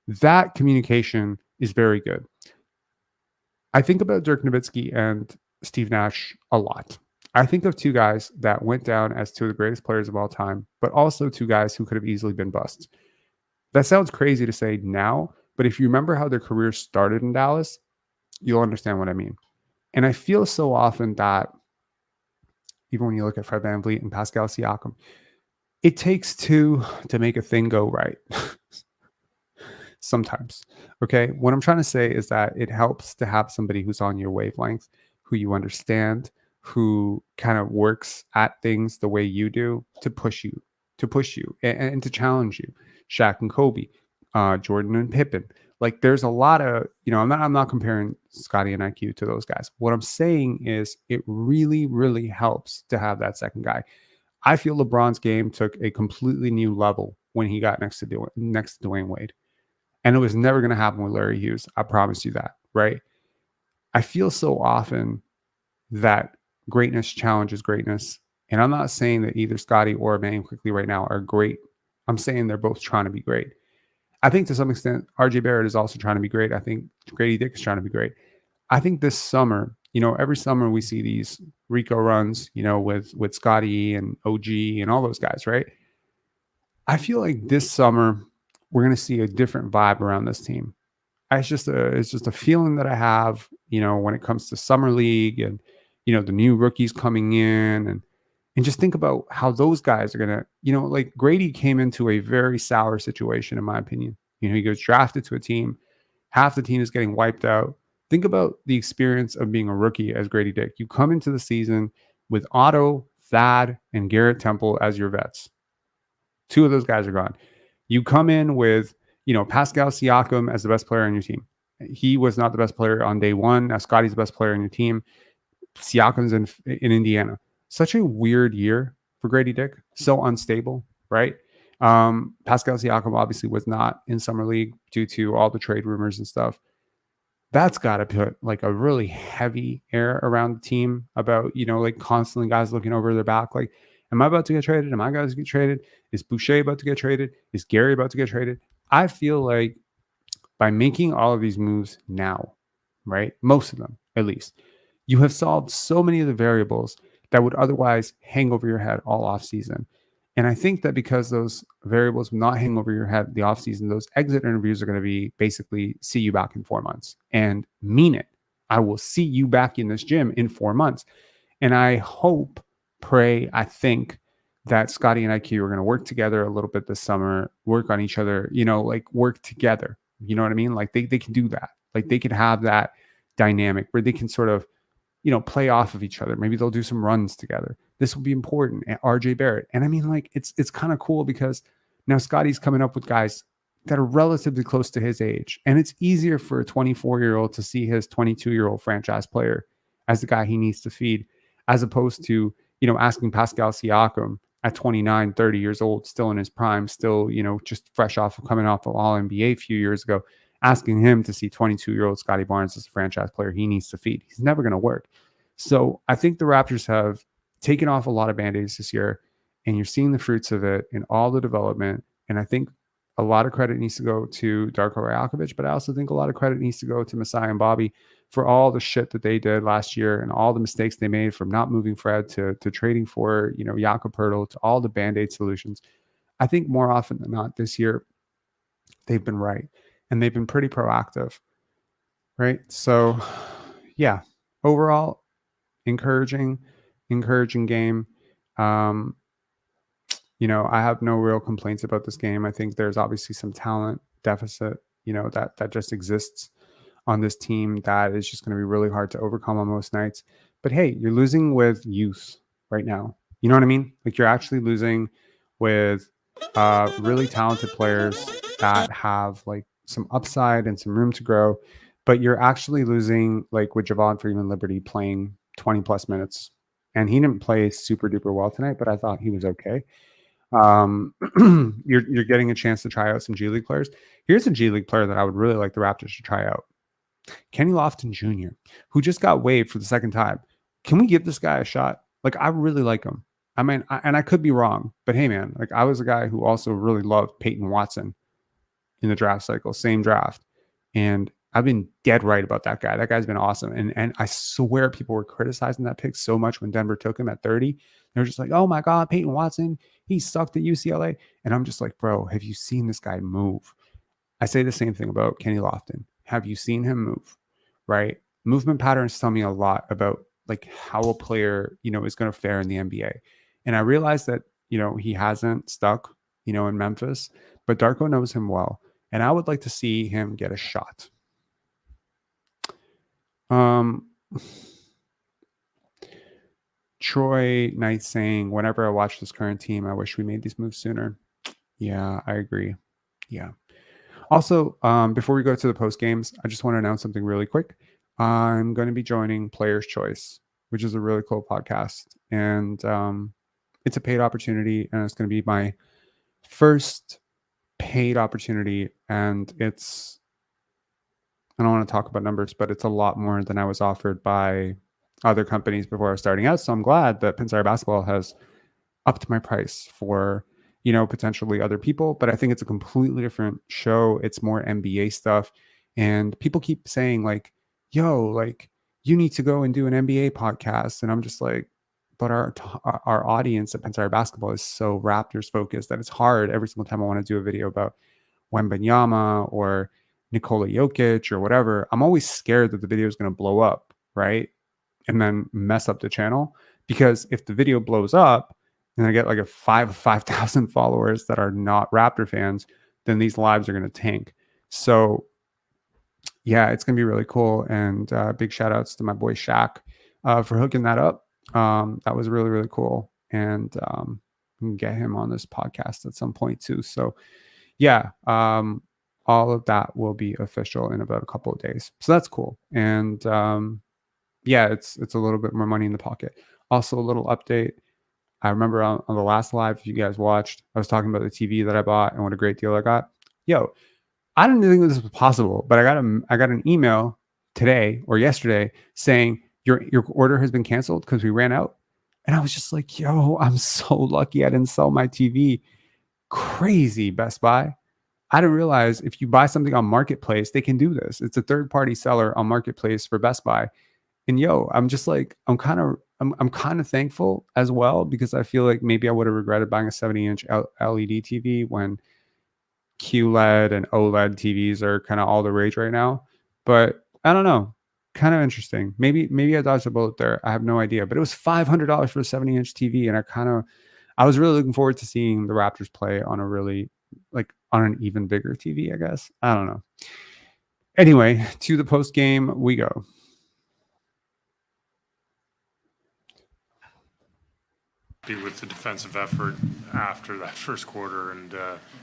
That communication is very good. I think about Dirk Nowitzki and Steve Nash a lot. I think of two guys that went down as two of the greatest players of all time, but also two guys who could have easily been busts. That sounds crazy to say now, but if you remember how their careers started in Dallas, you'll understand what I mean. And I feel so often that even when you look at Fred VanVleet and Pascal Siakam, it takes two to make a thing go right. Sometimes. Okay. What I'm trying to say is that it helps to have somebody who's on your wavelength, who you understand, who kind of works at things the way you do to push you and to challenge you. Shaq and Kobe, Jordan and Pippen. Like there's a lot of, I'm not comparing Scottie and IQ to those guys. What I'm saying is it really, really helps to have that second guy. I feel LeBron's game took a completely new level when he got next to Dwayne Wade. And it was never going to happen with Larry Hughes. I promise you that, right? I feel so often that greatness challenges greatness. And I'm not saying that either Scottie or Immanuel Quickley right now are great. I'm saying they're both trying to be great. I think to some extent, RJ Barrett is also trying to be great. I think Grady Dick is trying to be great. I think this summer, every summer we see these Rico runs, with Scottie and OG and all those guys, right? I feel like this summer we're going to see a different vibe around this team. It's just a feeling that I have, when it comes to summer league and, the new rookies coming in and just think about how those guys are going to, like Grady came into a very sour situation, in my opinion. He goes drafted to a team, half the team is getting wiped out. Think about the experience of being a rookie as Grady Dick. You come into the season with Otto, Thad, and Garrett Temple as your vets. Two of those guys are gone. You come in with, Pascal Siakam as the best player on your team. He was not the best player on day one. Now Scottie's the best player on your team. Siakam's in Indiana. Such a weird year for Grady Dick. So unstable, right? Pascal Siakam obviously was not in summer league due to all the trade rumors and stuff. That's got to put like a really heavy air around the team about, like constantly guys looking over their back. Like, am I about to get traded? Am I going to get traded? Is Boucher about to get traded? Is Gary about to get traded? I feel like by making all of these moves now, right? Most of them, at least, you have solved so many of the variables that would otherwise hang over your head all off season. And I think that because those variables will not hang over your head the offseason, those exit interviews are going to be basically see you back in 4 months and mean it. I will see you back in this gym in 4 months. And I hope, pray, I think that Scottie and IQ are going to work together a little bit this summer, work on each other, like work together. You know what I mean? Like they can do that. Like they can have that dynamic where they can sort of, play off of each other. Maybe they'll do some runs together. This will be important. RJ Barrett. And I mean, like, it's kind of cool because now Scottie's coming up with guys that are relatively close to his age. And it's easier for a 24-year-old to see his 22-year-old franchise player as the guy he needs to feed, as opposed to, asking Pascal Siakam at 29, 30 years old, still in his prime, still, just fresh off of coming off of All-NBA a few years ago, asking him to see 22-year-old Scottie Barnes as a franchise player he needs to feed. He's never going to work. So I think the Raptors have taken off a lot of Band-Aids this year, and you're seeing the fruits of it in all the development. And I think a lot of credit needs to go to Darko Rajakovic, but I also think a lot of credit needs to go to Masai and Bobby for all the shit that they did last year and all the mistakes they made, from not moving Fred to trading for, Jakob Poeltl, to all the Band-Aid solutions. I think more often than not this year, they've been right. And they've been pretty proactive, right? So, yeah, overall, encouraging game. I have no real complaints about this game. I think there's obviously some talent deficit, that just exists on this team that is just going to be really hard to overcome on most nights. But hey, you're losing with youth right now. You know what I mean? Like you're actually losing with really talented players that have like some upside and some room to grow, but you're actually losing like with Javon Freeman Liberty playing 20 plus minutes. And he didn't play super duper well tonight, but I thought he was okay. You're getting a chance to try out some G League players. Here's a G League player that I would really like the Raptors to try out. Kenny Lofton Jr., who just got waived for the second time. Can we give this guy a shot? Like, I really like him. I mean, and I could be wrong, but hey, man, like I was a guy who also really loved Peyton Watson in the draft cycle, same draft. And I've been dead right about that guy. That guy's been awesome. And I swear people were criticizing that pick so much when Denver took him at 30. They were just like, oh my God, Peyton Watson, he sucked at UCLA. And I'm just like, bro, have you seen this guy move? I say the same thing about Kenny Lofton. Have you seen him move? Right? Movement patterns tell me a lot about like how a player, is going to fare in the NBA. And I realized that, he hasn't stuck, in Memphis, but Darko knows him well. And I would like to see him get a shot. Troy Knight saying, whenever I watch this current team, I wish we made these moves sooner. Yeah, I agree. Yeah. Also, before we go to the post games, I just want to announce something really quick. I'm going to be joining Player's Choice, which is a really cool podcast, and it's a paid opportunity, and it's going to be my first paid opportunity, and I don't want to talk about numbers, but it's a lot more than I was offered by other companies before I was starting out. So I'm glad that Pinsire Basketball has upped my price for, potentially other people. But I think it's a completely different show. It's more NBA stuff. And people keep saying like, yo, like you need to go and do an NBA podcast. And I'm just like, but our audience at Pinsire Basketball is so Raptors focused that it's hard every single time I want to do a video about Wembanyama or Nikola Jokic or whatever. I'm always scared that the video is going to blow up, right? And then mess up the channel. Because if the video blows up and I get like 5,000 followers that are not Raptor fans, then these lives are going to tank. So yeah, it's going to be really cool. And big shout outs to my boy Shaq for hooking that up. That was really, really cool. And we can get him on this podcast at some point too. So yeah, all of that will be official in about a couple of days. So that's cool. And yeah, it's a little bit more money in the pocket. Also, a little update. I remember on the last live, if you guys watched, I was talking about the TV that I bought and what a great deal I got. Yo, I didn't think this was possible, but I got an email today or yesterday saying your order has been canceled because we ran out. And I was just like, yo, I'm so lucky I didn't sell my TV. Crazy, Best Buy. I didn't realize if you buy something on Marketplace, they can do this. It's a third-party seller on Marketplace for Best Buy. And yo, I'm just like, I'm kind of thankful as well, because I feel like maybe I would have regretted buying a 70-inch LED TV when QLED and OLED TVs are kind of all the rage right now. But I don't know, kind of interesting. Maybe I dodged a bullet there. I have no idea. But it was $500 for a 70-inch TV, and I was really looking forward to seeing the Raptors play on on an even bigger TV, I guess. I don't know. Anyway, to the post game we go. With the defensive effort after that first quarter, and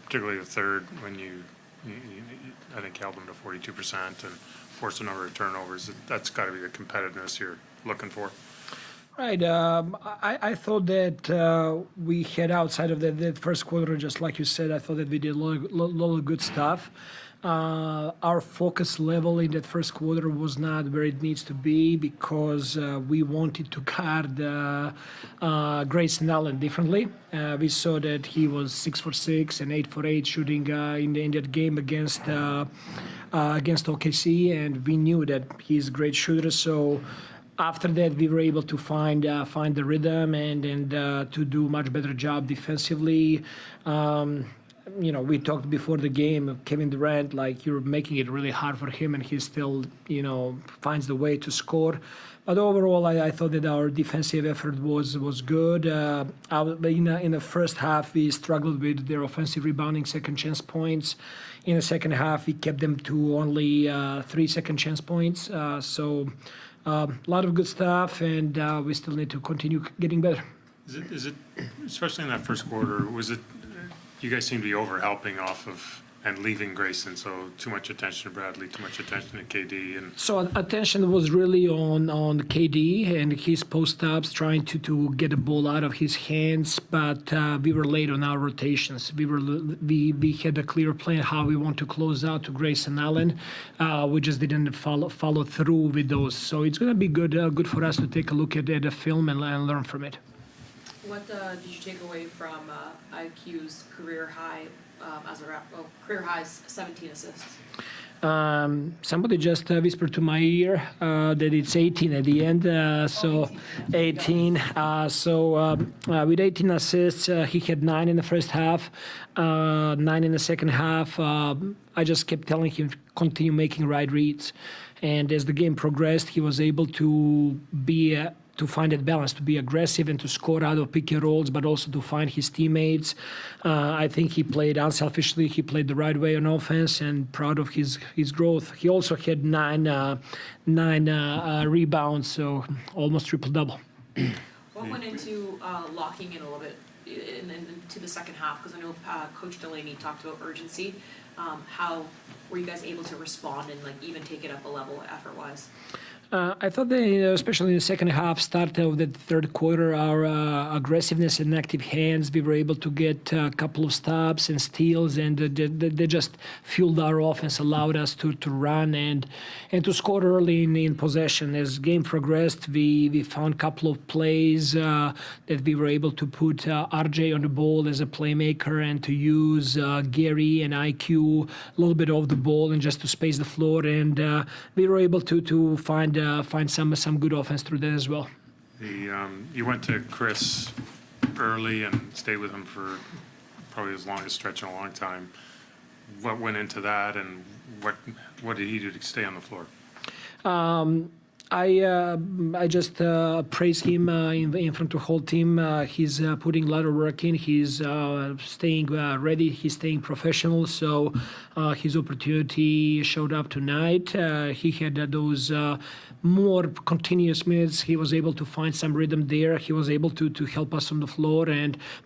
particularly the third, when you I think held them to 42% and forced a number of turnovers. That's got to be the competitiveness you're looking for. Right. I thought that we had, outside of that first quarter, just like you said, I thought that we did a lot of good stuff. Our focus level in that first quarter was not where it needs to be, because we wanted to guard Grayson Allen differently. We saw that he was 6 for 6 and 8 for 8 shooting in that game against OKC, and we knew that he's a great shooter. So after that, we were able to find the rhythm and to do much better job defensively. We talked before the game, Kevin Durant, like, you're making it really hard for him, and he still, finds the way to score. But overall, I thought that our defensive effort was good. In the first half, we struggled with their offensive rebounding, second chance points. In the second half, we kept them to only 3 second chance points. So a lot of good stuff, and we still need to continue getting better. Is it especially in that first quarter, was it, you guys seem to be over-helping off of and leaving Grayson, so too much attention to Bradley, too much attention to KD, and so attention was really on KD and his post-ups, trying to get the ball out of his hands, but we were late on our rotations. We had a clear plan how we want to close out to Grayson Allen. We just didn't follow through with those. So it's going to be good for us to take a look at the film and learn from it. What did you take away from IQ's career high career high's 17 assists? Somebody just whispered to my ear that it's 18 at the end. 18. With 18 assists, he had 9 in the first half, 9 in the second half. I just kept telling him to continue making right reads. And as the game progressed, he was able to to find that balance, to be aggressive and to score out of pick and rolls, but also to find his teammates. I think he played unselfishly. He played the right way on offense, and proud of his growth. He also had nine rebounds, so almost triple-double. What went into locking in a little bit into the second half? Because I know Coach Delaney talked about urgency. How were you guys able to respond and like even take it up a level effort-wise? I thought that, especially in the second half, start of the third quarter, our aggressiveness and active hands, we were able to get a couple of stops and steals, and they just fueled our offense, allowed us to run and to score early in possession. As game progressed, we found a couple of plays that we were able to put RJ on the ball as a playmaker and to use Gary and IQ a little bit off the ball and just to space the floor, and we were able to find some good offense through that as well. You went to Chris early and stayed with him for probably his longest stretch in a long time. What went into that, and what did he do to stay on the floor? I just praise him in front of the whole team. He's putting a lot of work in. He's staying ready. He's staying professional. So his opportunity showed up tonight. He had those more continuous minutes. He was able to find some rhythm there. He was able to help us on the floor.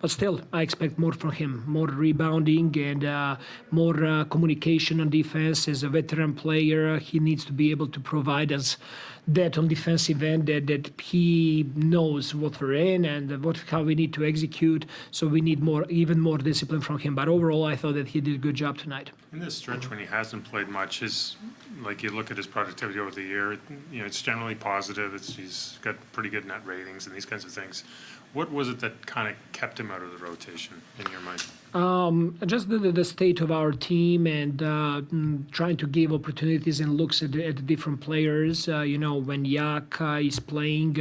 But still, I expect more from him. More rebounding and more communication on defense. As a veteran player, he needs to be able to provide us that on defensive end, that he knows what we're in and how we need to execute. So we need even more discipline from him. But overall, I thought that he did a good job tonight. In this stretch when he hasn't played much, like you look at his productivity over the year, it's generally positive. He's got pretty good net ratings and these kinds of things. What was it that kind of kept him out of the rotation in your mind? Just the state of our team and trying to give opportunities and looks at the different players. When Yak is playing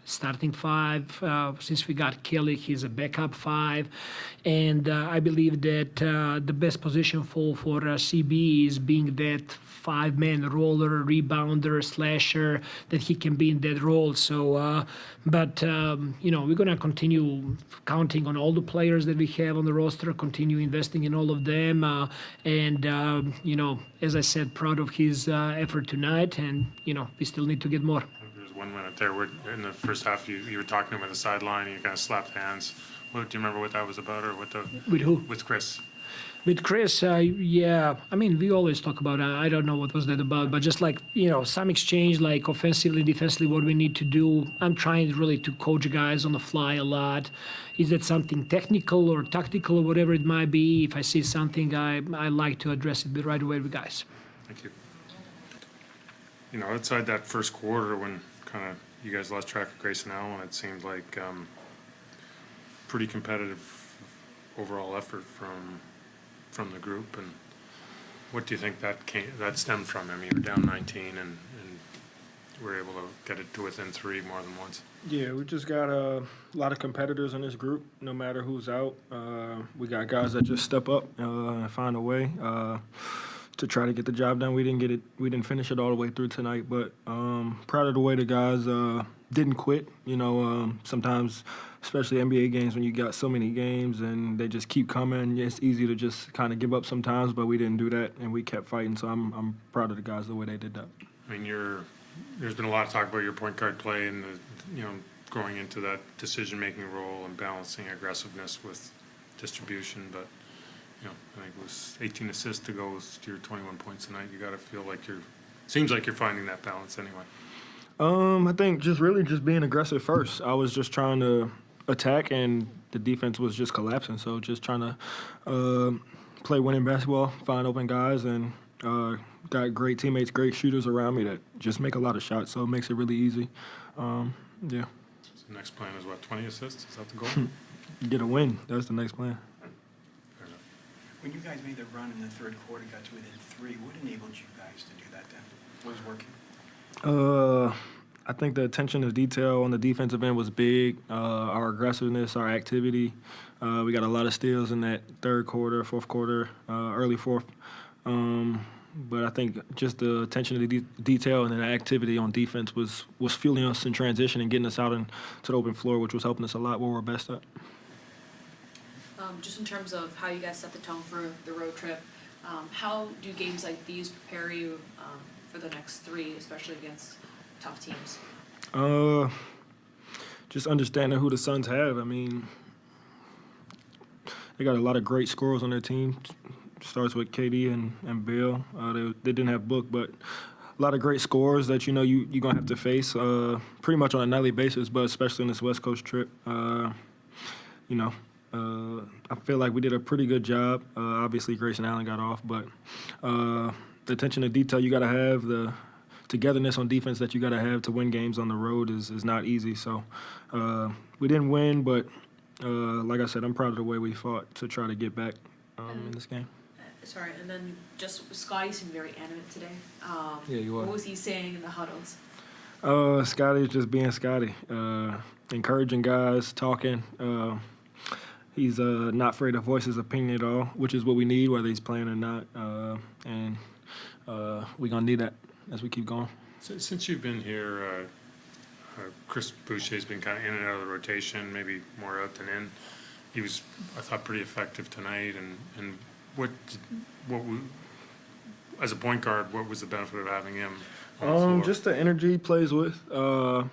starting five, since we got Kelly, he's a backup five. And I believe that the best position for CB is being that five-man roller, rebounder, slasher, that he can be in that role. So, we're going to continue counting on all the players that we have on the roster, continue investing in all of them. As I said, proud of his effort tonight, and, we still need to get more. There's 1 minute there where in the first half you were talking to him at the sideline and you kind of slapped hands. Do you remember what that was about, or With who? With Chris. With Chris, yeah. I mean, we always talk about, I don't know what was that about, but just like, some exchange, like offensively, defensively, what we need to do. I'm trying really to coach guys on the fly a lot. Is that something technical or tactical or whatever it might be? If I see something, I like to address it right away with guys. Thank you. Outside that first quarter when kind of you guys lost track of Grayson Allen, it seemed like pretty competitive overall effort from the group. And what do you think that stemmed from? I mean, you're down 19 and we're able to get it to within 3 more than once. Yeah, we just got a lot of competitors in this group, no matter who's out. We got guys that just step up and find a way to try to get the job done. We didn't finish it all the way through tonight, but proud of the way the guys didn't quit. Sometimes, especially NBA games, when you got so many games and they just keep coming, it's easy to just kind of give up sometimes, but we didn't do that and we kept fighting. So I'm proud of the guys the way they did that. I mean, there's been a lot of talk about your point guard play and going into that decision-making role and balancing aggressiveness with distribution, but I think it was 18 assists to go with your 21 points tonight. You got to feel like seems like you're finding that balance anyway. I think just being aggressive first. I was just trying to attack, and the defense was just collapsing. So just trying to play winning basketball, find open guys, and got great teammates, great shooters around me that just make a lot of shots. So it makes it really easy. Yeah. So the next plan is what, 20 assists? Is that the goal? Get a win. That's the next plan. When you guys made the run in the third quarter, got to within 3, what enabled you guys to do that then? What was working? I think the attention to detail on the defensive end was big. Our aggressiveness, our activity. We got a lot of steals in that third quarter, fourth quarter, early fourth. But I think just the attention to the detail and the activity on defense was fueling us in transition and getting us out into the open floor, which was helping us a lot where we're best at. Just in terms of how you guys set the tone for the road trip, how do games like these prepare you for the next 3, especially against tough teams? Just understanding who the Suns have. I mean, they got a lot of great scorers on their team. Starts with KD and Bill. They didn't have Book, but a lot of great scorers that you're going to have to face pretty much on a nightly basis, but especially in this West Coast trip. I feel like we did a pretty good job. Obviously, Grayson Allen got off, but the attention to detail you got to have, the togetherness on defense that you got to have to win games on the road is not easy. So we didn't win, but like I said, I'm proud of the way we fought to try to get back in this game. Sorry, and then just Scottie seemed very animate today. Yeah, he was. What was he saying in the huddles? Scotty's just being Scotty, encouraging guys, talking. He's not afraid to voice his opinion at all, which is what we need, whether he's playing or not. And we're going to need that as we keep going. Since you've been here, Chris Boucher's been kind of in and out of the rotation, maybe more out than in. He was, I thought, pretty effective tonight. And what as a point guard, what was the benefit of having him on the floor? Just the energy he plays with. 6'10",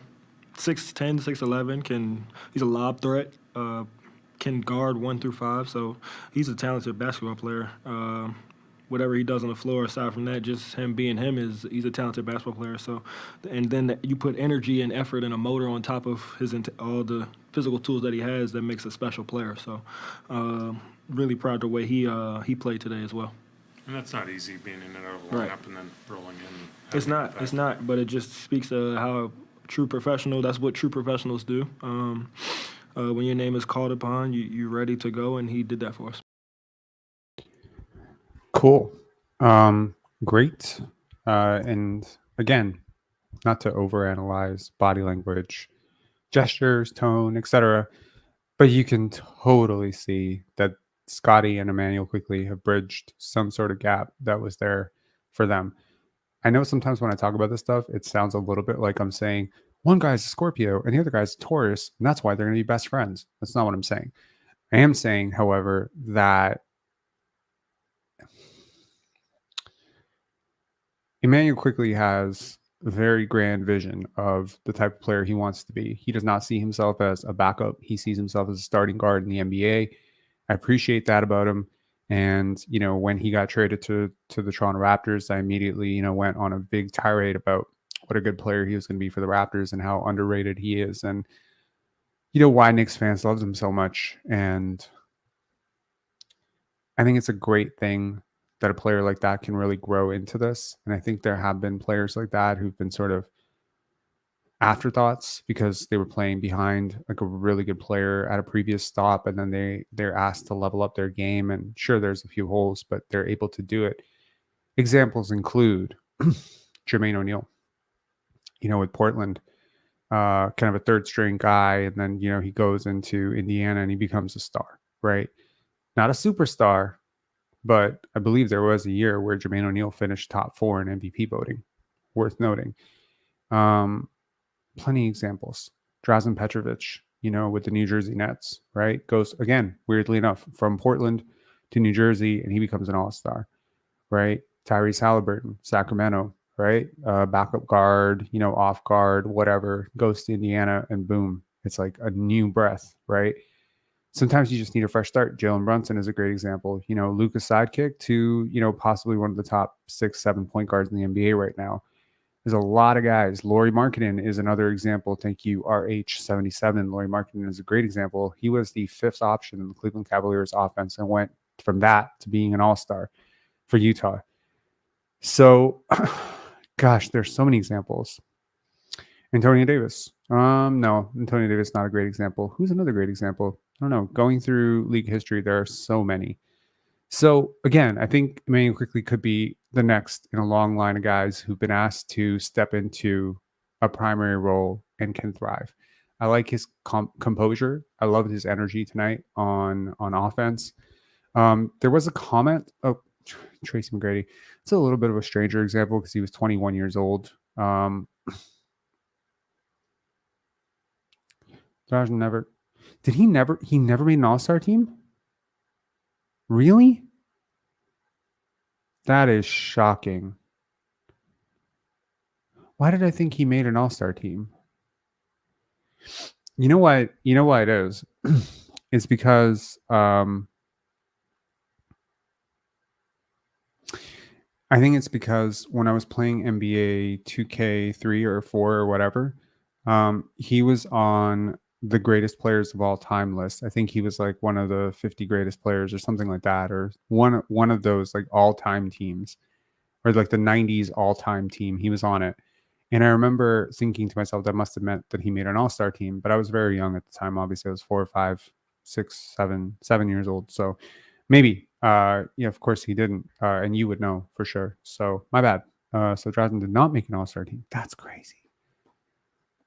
6'11", he's a lob threat. Can guard 1 through 5, so he's a talented basketball player. Whatever he does on the floor, aside from that, just him being him, he's a talented basketball player. So, and then you put energy and effort and a motor on top of all the physical tools that he has that makes a special player. So, really proud of the way he played today as well. And that's not easy, being in and out of the lineup and then rolling in. It's not, but it just speaks to how true professional. That's what true professionals do. When your name is called upon, you're ready to go, and he did that for us. Cool. Great. And again, not to overanalyze body language, gestures, tone, etc., but you can totally see that Scotty and Immanuel Quickley have bridged some sort of gap that was there for them. I know sometimes when I talk about this stuff, it sounds a little bit like I'm saying one guy's a Scorpio and the other guy's a Taurus, and that's why they're going to be best friends. That's not what I'm saying. I am saying, however, that Immanuel Quickley has a very grand vision of the type of player he wants to be. He does not see himself as a backup. He sees himself as a starting guard in the NBA. I appreciate that about him. And, when he got traded to the Toronto Raptors, I immediately, went on a big tirade about what a good player he was going to be for the Raptors and how underrated he is. And, why Knicks fans love him so much. And I think it's a great thing that a player like that can really grow into this. And I think there have been players like that who've been sort of afterthoughts because they were playing behind like a really good player at a previous stop, and then they're asked to level up their game. And sure, there's a few holes, but they're able to do it. Examples include Jermaine O'Neal, with Portland, kind of a third string guy, and then he goes into Indiana and he becomes a star, right? Not a superstar, but I believe there was a year where Jermaine O'Neal finished top 4 in MVP voting. Worth noting. Plenty of examples. Drazen Petrovic, with the New Jersey Nets, right? Goes, again, weirdly enough, from Portland to New Jersey, and he becomes an all-star, right? Tyrese Halliburton, Sacramento, right? Backup guard, off guard, whatever, goes to Indiana, and boom, it's like a new breath, right? Sometimes you just need a fresh start. Jalen Brunson is a great example. Luka's sidekick to, possibly one of the top 6-7 point guards in the NBA right now. There's a lot of guys. Lauri Markkanen is another example. Thank you, RH77. Lauri Markkanen is a great example. He was the 5th option in the Cleveland Cavaliers offense and went from that to being an all-star for Utah. So, gosh, there's so many examples. Antonio Davis. No, Antonio Davis is not a great example. Who's another great example? I don't know. Going through league history, there are so many. So, again, I think Immanuel Quickley could be the next in a long line of guys who've been asked to step into a primary role and can thrive. I like his composure. I love his energy tonight on offense. There was a comment. Oh, Tracy McGrady. It's a little bit of a stranger example because he was 21 years old. Josh never. Did he never? He never made an all-star team? Really? That is shocking. Why did I think he made an all-star team? You know why it is? It's because I think it's because when I was playing NBA 2K3 or 4 or whatever, he was on the greatest players of all time list. I think he was like one of the 50 greatest players or something like that, or one of those like all-time teams, or like the 90s all-time team. He was on it. And I remember thinking to myself that must have meant that he made an all-star team, but I was very young at the time. Obviously, I was 4 or 5, 6, 7 years old. So maybe, yeah, of course he didn't, and you would know for sure. So my bad. So Drazen did not make an all-star team. That's crazy.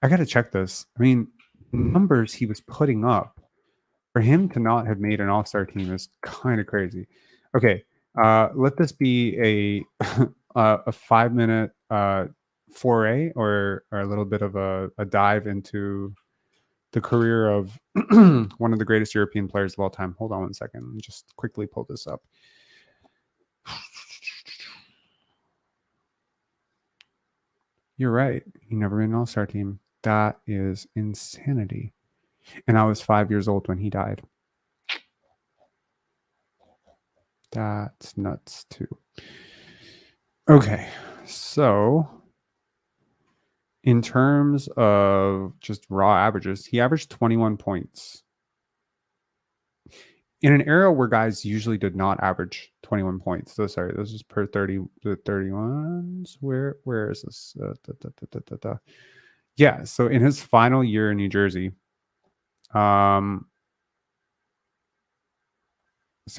I got to check this. I mean, numbers he was putting up for him to not have made an all-star team is kind of crazy. Okay, let this be a a 5-minute foray or a little bit of a dive into the career of one of the greatest European players of all time. Hold on one second. Let me just quickly pull this up. You're right. He never made an all-star team. That is insanity. And I was 5 years old when he died. That's nuts too. Okay, so in terms of just raw averages, he averaged 21 points. In an era where guys usually did not average 21 points. So sorry, this is per 30 the 31s. Where is this? Yeah, so in his final year in New Jersey, so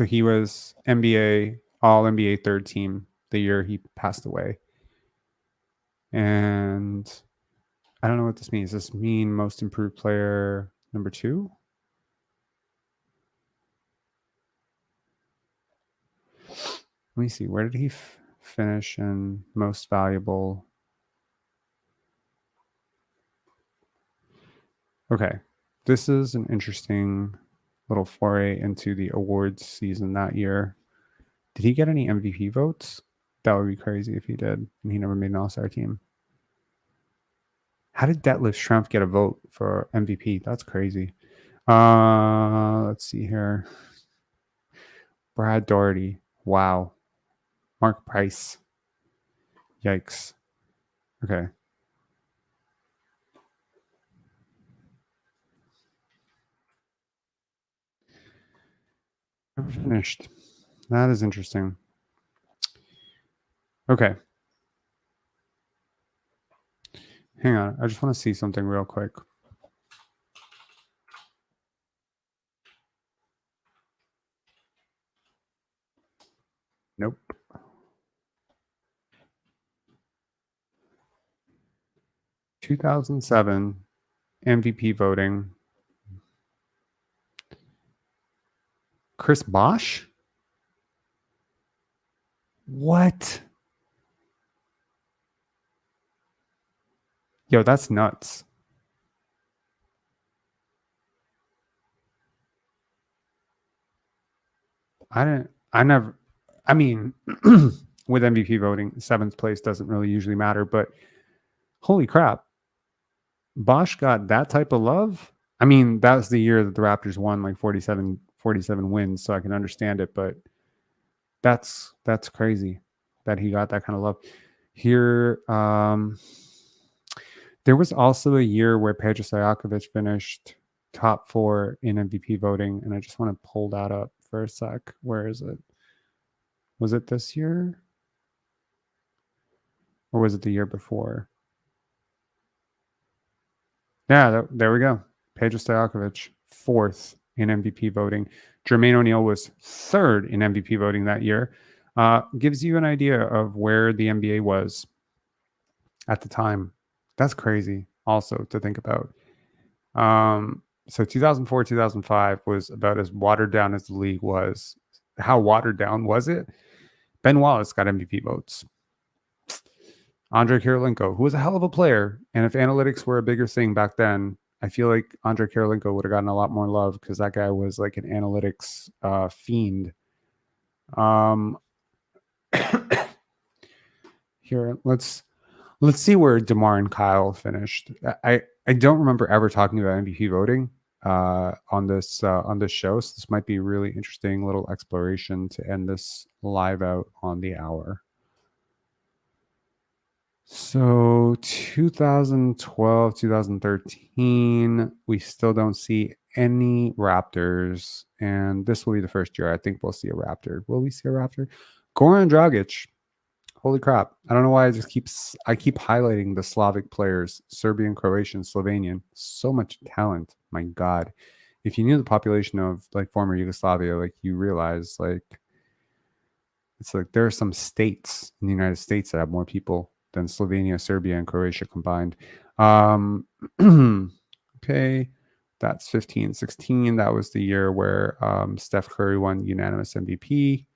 he was NBA, all NBA third team the year he passed away. And I don't know what this means. Does this mean most improved player number 2? Let me see. Where did he finish in most valuable? Okay. This is an interesting little foray into the awards season that year. Did he get any MVP votes? That would be crazy if he did, and he never made an all-star team. How did Detlef Schrempf get a vote for MVP? That's crazy. Let's see here. Brad Daugherty. Wow. Mark Price. Yikes. Okay. I'm finished. That is interesting. Okay. Hang on. I just want to see something real quick. Nope. (2007) MVP voting. Chris Bosh? What? Yo, that's nuts. I mean, with MVP voting, 7th place doesn't really usually matter, but holy crap. Bosh got that type of love. I mean, that was the year that the Raptors won like 47 wins, so I can understand it, but that's crazy that he got that kind of love. Here, there was also a year where Pedro Stojakovic finished top 4 in MVP voting, and I just want to pull that up for a sec. Where is it? Was it this year? Or was it the year before? Yeah, there we go. Pedro Stojakovic, 4th in MVP voting. Jermaine O'Neal was 3rd in MVP voting that year. Gives you an idea of where the NBA was at the time. That's crazy also to think about. So 2004, 2005 was about as watered down as the league was. How watered down was it? Ben Wallace got MVP votes. Andrei Kirilenko, who was a hell of a player. And if analytics were a bigger thing back then, I feel like Andrei Kirilenko would have gotten a lot more love because that guy was like an analytics fiend. Here, let's see where DeMar and Kyle finished. I don't remember ever talking about MVP voting on this show, so this might be a really interesting little exploration to end this live out on the hour. So 2012, 2013, we still don't see any Raptors. And this will be the first year I think we'll see a Raptor. Will we see a Raptor? Goran Dragic. Holy crap. I don't know why I keep highlighting the Slavic players, Serbian, Croatian, Slovenian. So much talent. My God. If you knew the population of like former Yugoslavia, like you realize like it's like there are some states in the United States that have more people than Slovenia, Serbia, and Croatia combined. Okay, that's 15, 16. That was the year where Steph Curry won unanimous MVP.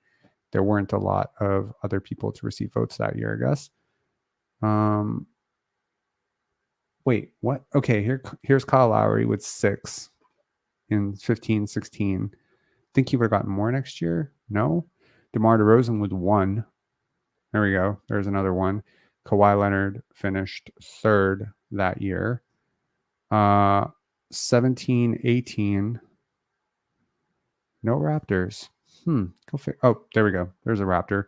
There weren't a lot of other people to receive votes that year, I guess. Wait, what? Okay, here's Kyle Lowry with 6 in 15, 16. Think he would have gotten more next year? No. DeMar DeRozan with 1. There we go. There's another one. Kawhi Leonard finished 3rd that year. 17, 18. No Raptors. Oh, there we go. There's a Raptor.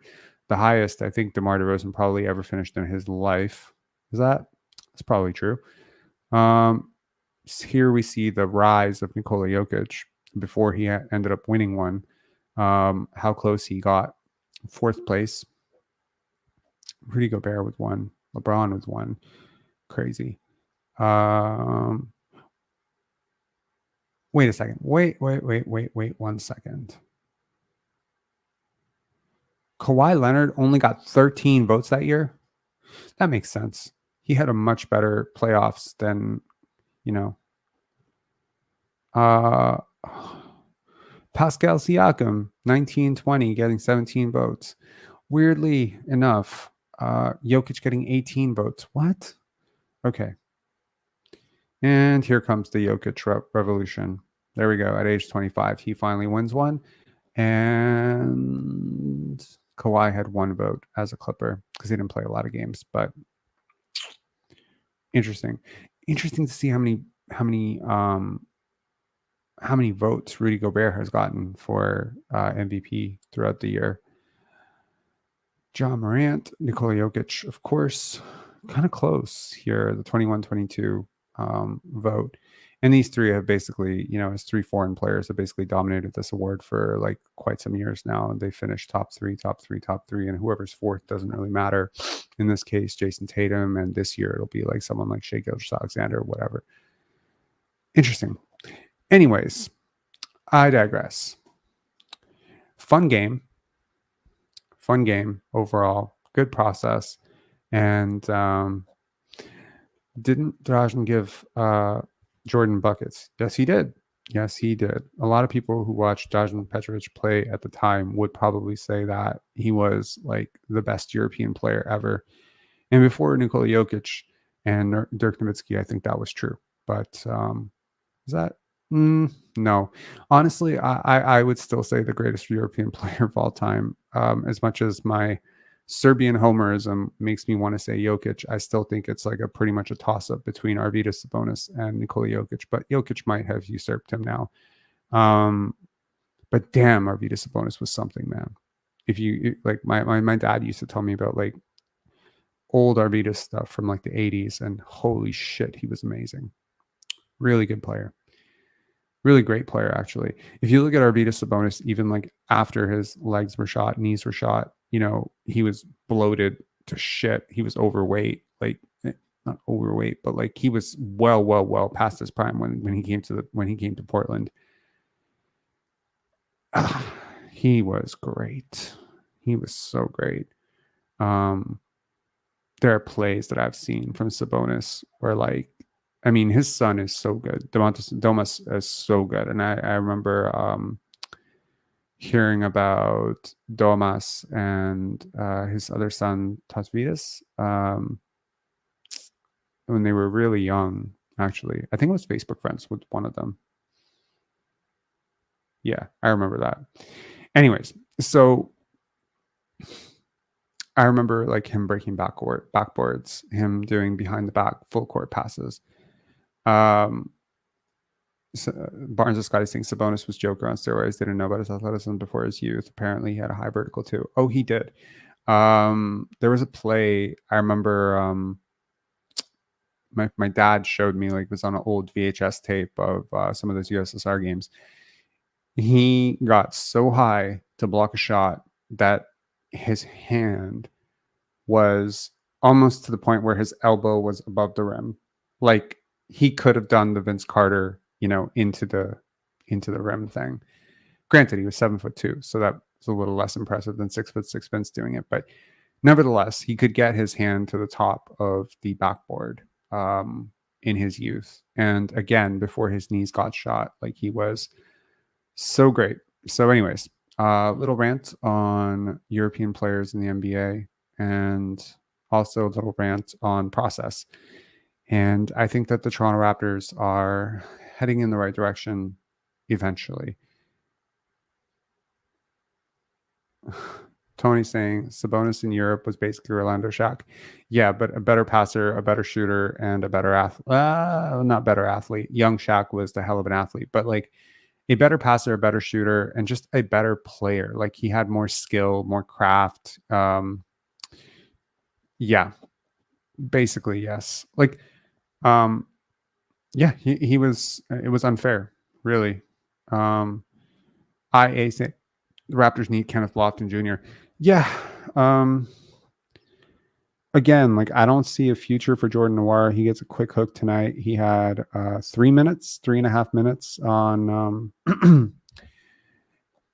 The highest I think DeMar DeRozan probably ever finished in his life. Is that? That's probably true. Here we see the rise of Nikola Jokic before he ended up winning one. How close he got. 4th place. Rudy Gobert with 1. LeBron with 1. Crazy. Wait a second. Wait 1 second. Kawhi Leonard only got 13 votes that year. That makes sense. He had a much better playoffs than, Pascal Siakam, 19-20, getting 17 votes. Weirdly enough, Jokic getting 18 votes. What? Okay. And here comes the Jokic revolution. There we go. At age 25, he finally wins one. And Kawhi had 1 vote as a Clipper because he didn't play a lot of games. But interesting to see how many votes Rudy Gobert has gotten for MVP throughout the year. John Morant, Nikola Jokic, of course, kind of close here, the 21-22 vote. And these three have basically, as 3 foreign players have basically dominated this award for like quite some years now. And they finished top three, and whoever's 4th doesn't really matter. In this case, Jason Tatum, and this year it'll be like someone like Shai Gilgeous-Alexander or whatever. Interesting. Anyways, I digress. Fun game overall. Good process. And didn't Dražen give Jordan buckets? Yes, he did. A lot of people who watched Dražen Petrovic play at the time would probably say that he was like the best European player ever. And before Nikola Jokic and Dirk Nowitzki, I think that was true. But is that? No. Honestly, I would still say the greatest European player of all time. As much as my Serbian homerism makes me want to say Jokic, I still think it's like pretty much a toss-up between Arvydas Sabonis and Nikola Jokic, but Jokic might have usurped him now. But damn, Arvydas Sabonis was something, man. If you like, my dad used to tell me about like old Arvydas stuff from like the 80s, and holy shit, he was amazing. Really good player. Really great player, actually. If you look at Arvydas Sabonis, even like after his legs were shot, knees were shot, he was bloated to shit. He was overweight, like not overweight, but like he was well past his prime when he came to Portland. He was great. He was so great. There are plays that I've seen from Sabonis where like, I mean, his son is so good. Domas is so good. And I remember hearing about Domas and his other son, Tasvidas, when they were really young, actually. I think I was Facebook friends with one of them. Yeah, I remember that. Anyways, so I remember like him breaking backboards, him doing behind the back full court passes. Barnes and Scottie saying Sabonis was Joker on steroids. Didn't know about his athleticism before his youth. Apparently, he had a high vertical too. Oh, he did. There was a play I remember. My dad showed me, like, it was on an old VHS tape of some of those USSR games. He got so high to block a shot that his hand was almost to the point where his elbow was above the rim. Like, he could have done the Vince Carter, into the rim thing. Granted, he was 7'2", so that was a little less impressive than 6'6" Vince doing it. But nevertheless, he could get his hand to the top of the backboard in his youth. And again, before his knees got shot, like, he was so great. So anyways, little rant on European players in the NBA, and also a little rant on process. And I think that the Toronto Raptors are heading in the right direction eventually. Tony saying Sabonis in Europe was basically Orlando Shaq. Yeah, but a better passer, a better shooter, and a better athlete. Not better athlete. Young Shaq was the hell of an athlete, but like a better passer, a better shooter, and just a better player. Like, he had more skill, more craft. Yeah, basically, yes. Like, yeah, he was. It was unfair, really. IA say the Raptors need Kenneth Lofton Jr. Yeah. Again, like, I don't see a future for Jordan Noir. He gets a quick hook tonight. He had 3.5 minutes on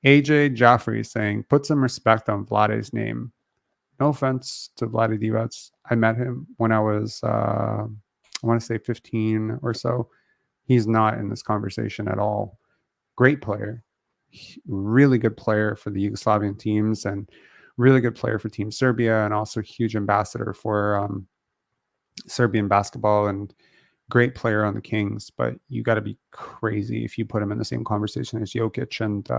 AJ Joffrey saying, put some respect on Vlade's name. No offense to Vlade Divac. I met him when I was, I want to say 15 or so. He's not in this conversation at all. Great player. Really good player for the Yugoslavian teams, and really good player for Team Serbia, and also huge ambassador for Serbian basketball, and great player on the Kings. But you got to be crazy if you put him in the same conversation as Jokic, and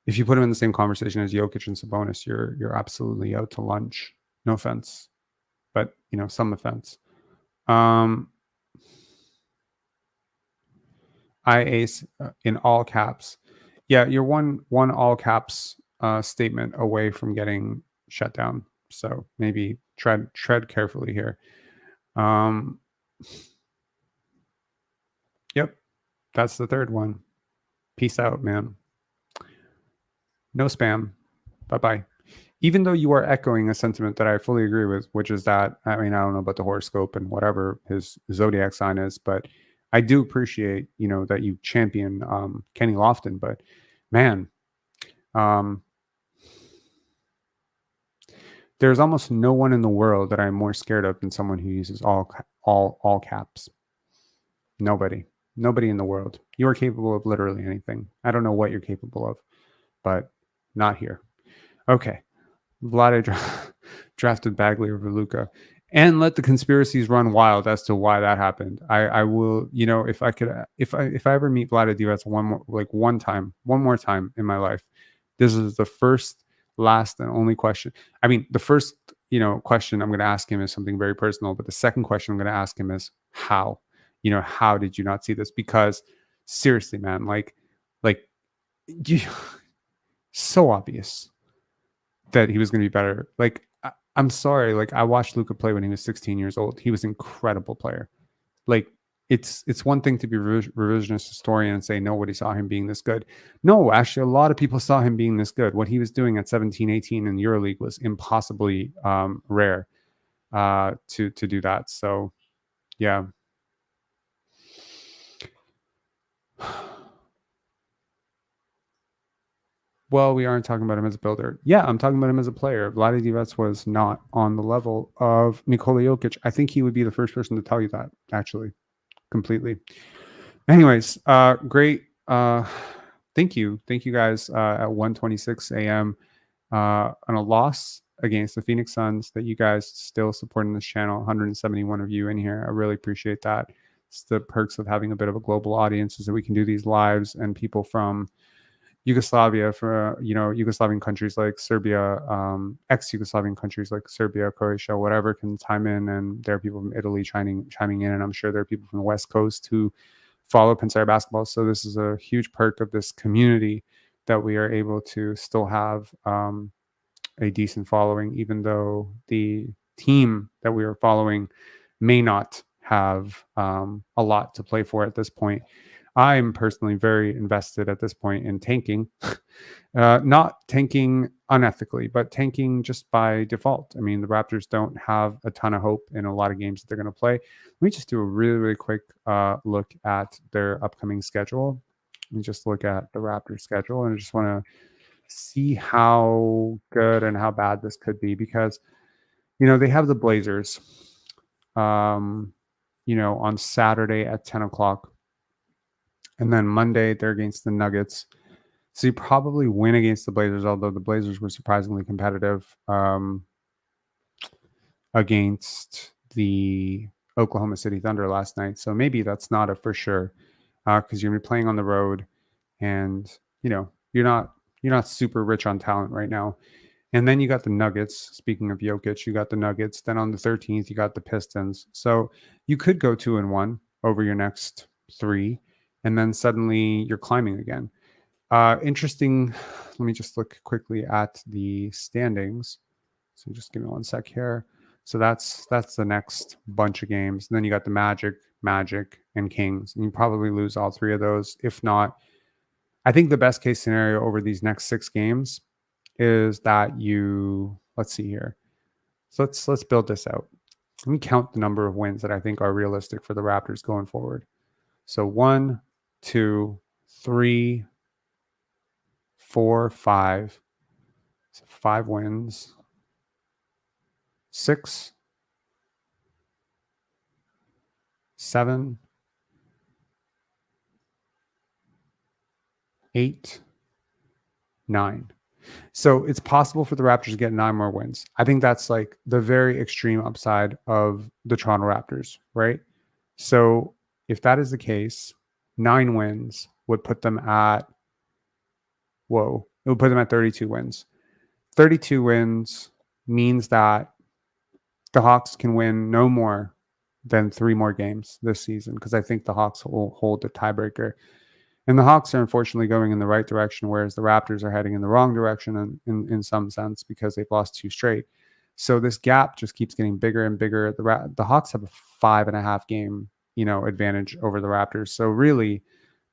if you put him in the same conversation as Jokic and Sabonis, you're absolutely out to lunch. No offense, but some offense. I ace in all caps. Yeah, you're one all caps statement away from getting shut down. So maybe tread carefully here. Yep, that's the third one. Peace out, man. No spam. Bye-bye. Even though you are echoing a sentiment that I fully agree with, which is that, I mean, I don't know about the horoscope and whatever his zodiac sign is, but I do appreciate, that you champion Kenny Lofton. But man, there's almost no one in the world that I'm more scared of than someone who uses all caps. Nobody in the world. You are capable of literally anything. I don't know what you're capable of, but not here. Okay. Vlade drafted Bagley over Luka, and let the conspiracies run wild as to why that happened. I will, if I could, if I ever meet Vlade Divac one more time in my life, this is the first, last, and only question. I mean, the first, question I'm going to ask him is something very personal, but the second question I'm going to ask him is how. How did you not see this? Because seriously, man, like you, so obvious that he was going to be better. Like, I'm sorry. Like, I watched Luka play when he was 16 years old. He was an incredible player. Like, it's one thing to be revisionist historian and say nobody saw him being this good. No, actually, a lot of people saw him being this good. What he was doing at 17, 18 in EuroLeague was impossibly rare to do that. So, yeah. Well, we aren't talking about him as a builder. Yeah, I'm talking about him as a player. Vlade Divac was not on the level of Nikola Jokic. I think he would be the first person to tell you that, actually, completely. Anyways, great. Thank you guys at 1:26 a.m. On a loss against the Phoenix Suns that you guys still supporting this channel. 171 of you in here. I really appreciate that. It's the perks of having a bit of a global audience, is that we can do these lives, and people from Yugoslavia, for Yugoslavian countries like Serbia, ex-Yugoslavian countries like Serbia, Croatia, whatever, can chime in, and there are people from Italy chiming in, and I'm sure there are people from the West Coast who follow Pinsire basketball. So this is a huge perk of this community, that we are able to still have a decent following, even though the team that we are following may not have a lot to play for at this point. I'm personally very invested at this point in tanking, not tanking unethically, but tanking just by default. I mean, the Raptors don't have a ton of hope in a lot of games that they're going to play. Let me just do a really, really quick look at their upcoming schedule. Let me just look at the Raptors schedule, and I just want to see how good and how bad this could be, because, they have the Blazers, on Saturday at 10 o'clock. And then Monday, they're against the Nuggets. So you probably win against the Blazers, although the Blazers were surprisingly competitive against the Oklahoma City Thunder last night. So maybe that's not a for sure, because you're going to be playing on the road, and you're not super rich on talent right now. And then you got the Nuggets. Speaking of Jokic, you got the Nuggets. Then on the 13th, you got the Pistons. So you could go 2-1 over your next 3. And then suddenly you're climbing again. Interesting. Let me just look quickly at the standings. So just give me one sec here. So that's the next bunch of games. And then you got the Magic, and Kings. And you probably lose all 3 of those. If not, I think the best case scenario over these next 6 games is that let's see here. So let's build this out. Let me count the number of wins that I think are realistic for the Raptors going forward. So 1, 2, 3, 4, 5. So 5 wins. 6, 7, 8, 9. So it's possible for the Raptors to get 9 more wins. I think that's like the very extreme upside of the Toronto Raptors, right? So if that is the case, 9 wins would put them at, it would put them at 32 wins. 32 wins means that the Hawks can win no more than 3 more games this season, because I think the Hawks will hold the tiebreaker. And the Hawks are unfortunately going in the right direction, whereas the Raptors are heading in the wrong direction in some sense, because they've lost 2 straight. So this gap just keeps getting bigger and bigger. The Hawks have a 5.5 game advantage over the Raptors. So really,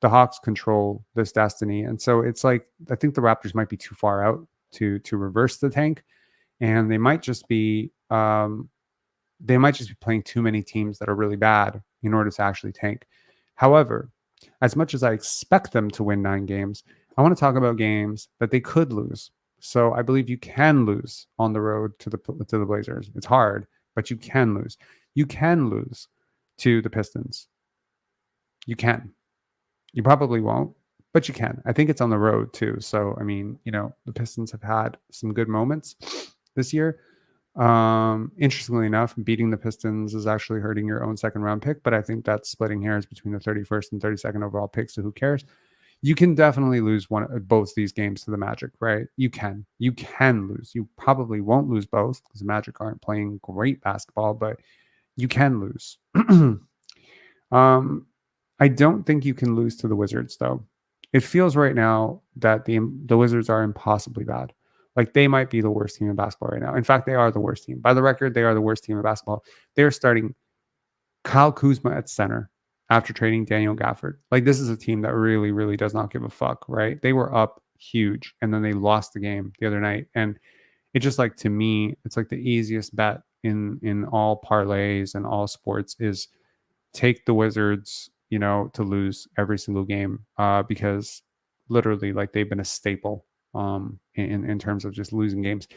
the Hawks control this destiny. And so it's like, I think the Raptors might be too far out to reverse the tank, and they might just be playing too many teams that are really bad in order to actually tank. However, as much as I expect them to win 9 games, I want to talk about games that they could lose. So I believe you can lose on the road to the Blazers. It's hard, but you can lose. You can lose to the Pistons. You can. You probably won't, but you can. I think it's on the road too. So, I mean, the Pistons have had some good moments this year. Interestingly enough, beating the Pistons is actually hurting your own 2nd round pick, but I think that's splitting hairs between the 31st and 32nd overall picks, so who cares? You can definitely lose both these games to the Magic, right? You can lose. You probably won't lose both, because the Magic aren't playing great basketball, but you can lose. I don't think you can lose to the Wizards, though. It feels right now that the Wizards are impossibly bad. Like, they might be the worst team in basketball right now. In fact, they are the worst team. By the record, they are the worst team in basketball. They are starting Kyle Kuzma at center after trading Daniel Gafford. Like, this is a team that really, really does not give a fuck, right? They were up huge, and then they lost the game the other night. And it just, like, to me, it's like the easiest bet in all parlays and all sports is take the Wizards, to lose every single game, because literally, like, they've been a staple in terms of just losing games.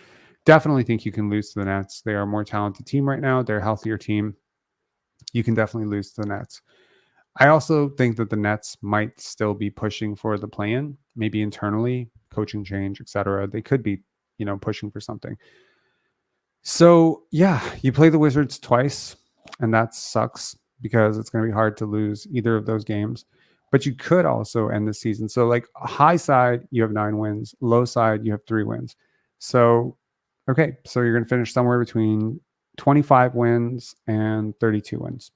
Definitely think you can lose to the Nets. They are a more talented team right now. They're a healthier team. You can definitely lose to the Nets. I also think that the Nets might still be pushing for the play-in, maybe internally, coaching change, etc. They could be, pushing for something. So yeah, you play the Wizards twice, and that sucks, because it's going to be hard to lose either of those games. But you could also end the season. So, like, high side, you have 9 wins. Low side, you have 3 wins. So, okay. So you're going to finish somewhere between 25 wins and 32 wins,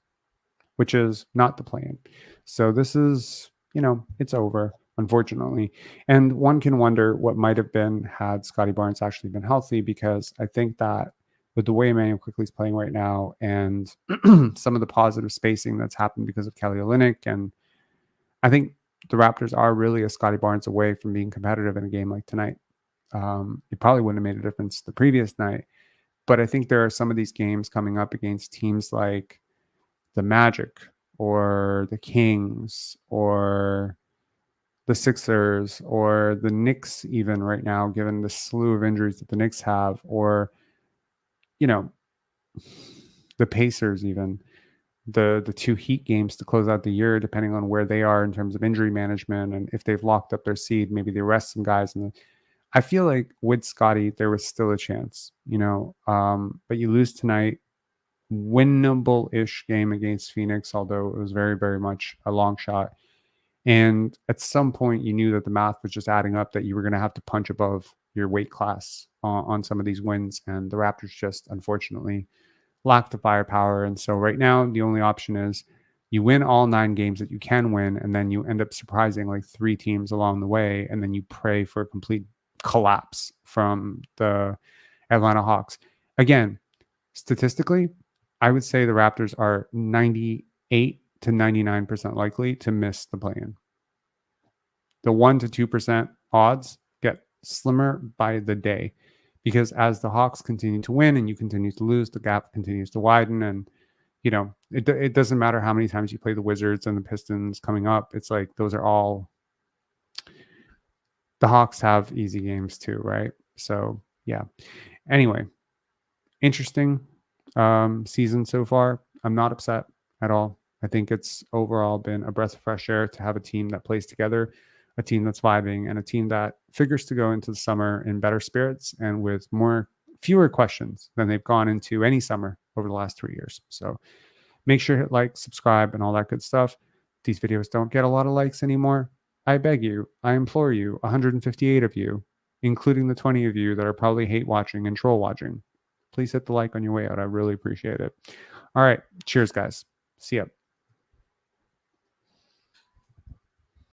which is not the plan. So this is, it's over. unfortunately. And one can wonder what might have been had Scottie Barnes actually been healthy, because I think that with the way Immanuel Quickley is playing right now and some of the positive spacing that's happened because of Kelly Olynyk, and I think the Raptors are really a Scottie Barnes away from being competitive in a game like tonight. It probably wouldn't have made a difference the previous night, but I think there are some of these games coming up against teams like the Magic or the Kings or the Sixers or the Knicks, even right now, given the slew of injuries that the Knicks have, or, you know, the Pacers, even the two Heat games to close out the year, depending on where they are in terms of injury management and if they've locked up their seed, maybe they rest some guys. And I feel like with Scottie, there was still a chance, but you lose tonight. Winnable-ish game against Phoenix, although it was very, very much a long shot. And at some point, you knew that the math was just adding up, that you were going to have to punch above your weight class on some of these wins. And the Raptors just, unfortunately, lack the firepower. And so right now, the only option is you win all 9 games that you can win, and then you end up surprising like 3 teams along the way, and then you pray for a complete collapse from the Atlanta Hawks. Again, statistically, I would say the Raptors are 98 to 99% likely to miss the play-in. The 1% to 2% odds get slimmer by the day, because as the Hawks continue to win and you continue to lose, the gap continues to widen. And, it doesn't matter how many times you play the Wizards and the Pistons coming up. It's like those are all, the Hawks have easy games too, right? So, yeah. Anyway, interesting season so far. I'm not upset at all. I think it's overall been a breath of fresh air to have a team that plays together, a team that's vibing, and a team that figures to go into the summer in better spirits and with fewer questions than they've gone into any summer over the last 3 years. So make sure to hit like, subscribe, and all that good stuff. These videos don't get a lot of likes anymore. I beg you, I implore you, 158 of you, including the 20 of you that are probably hate watching and troll watching, please hit the like on your way out. I really appreciate it. All right. Cheers, guys. See ya.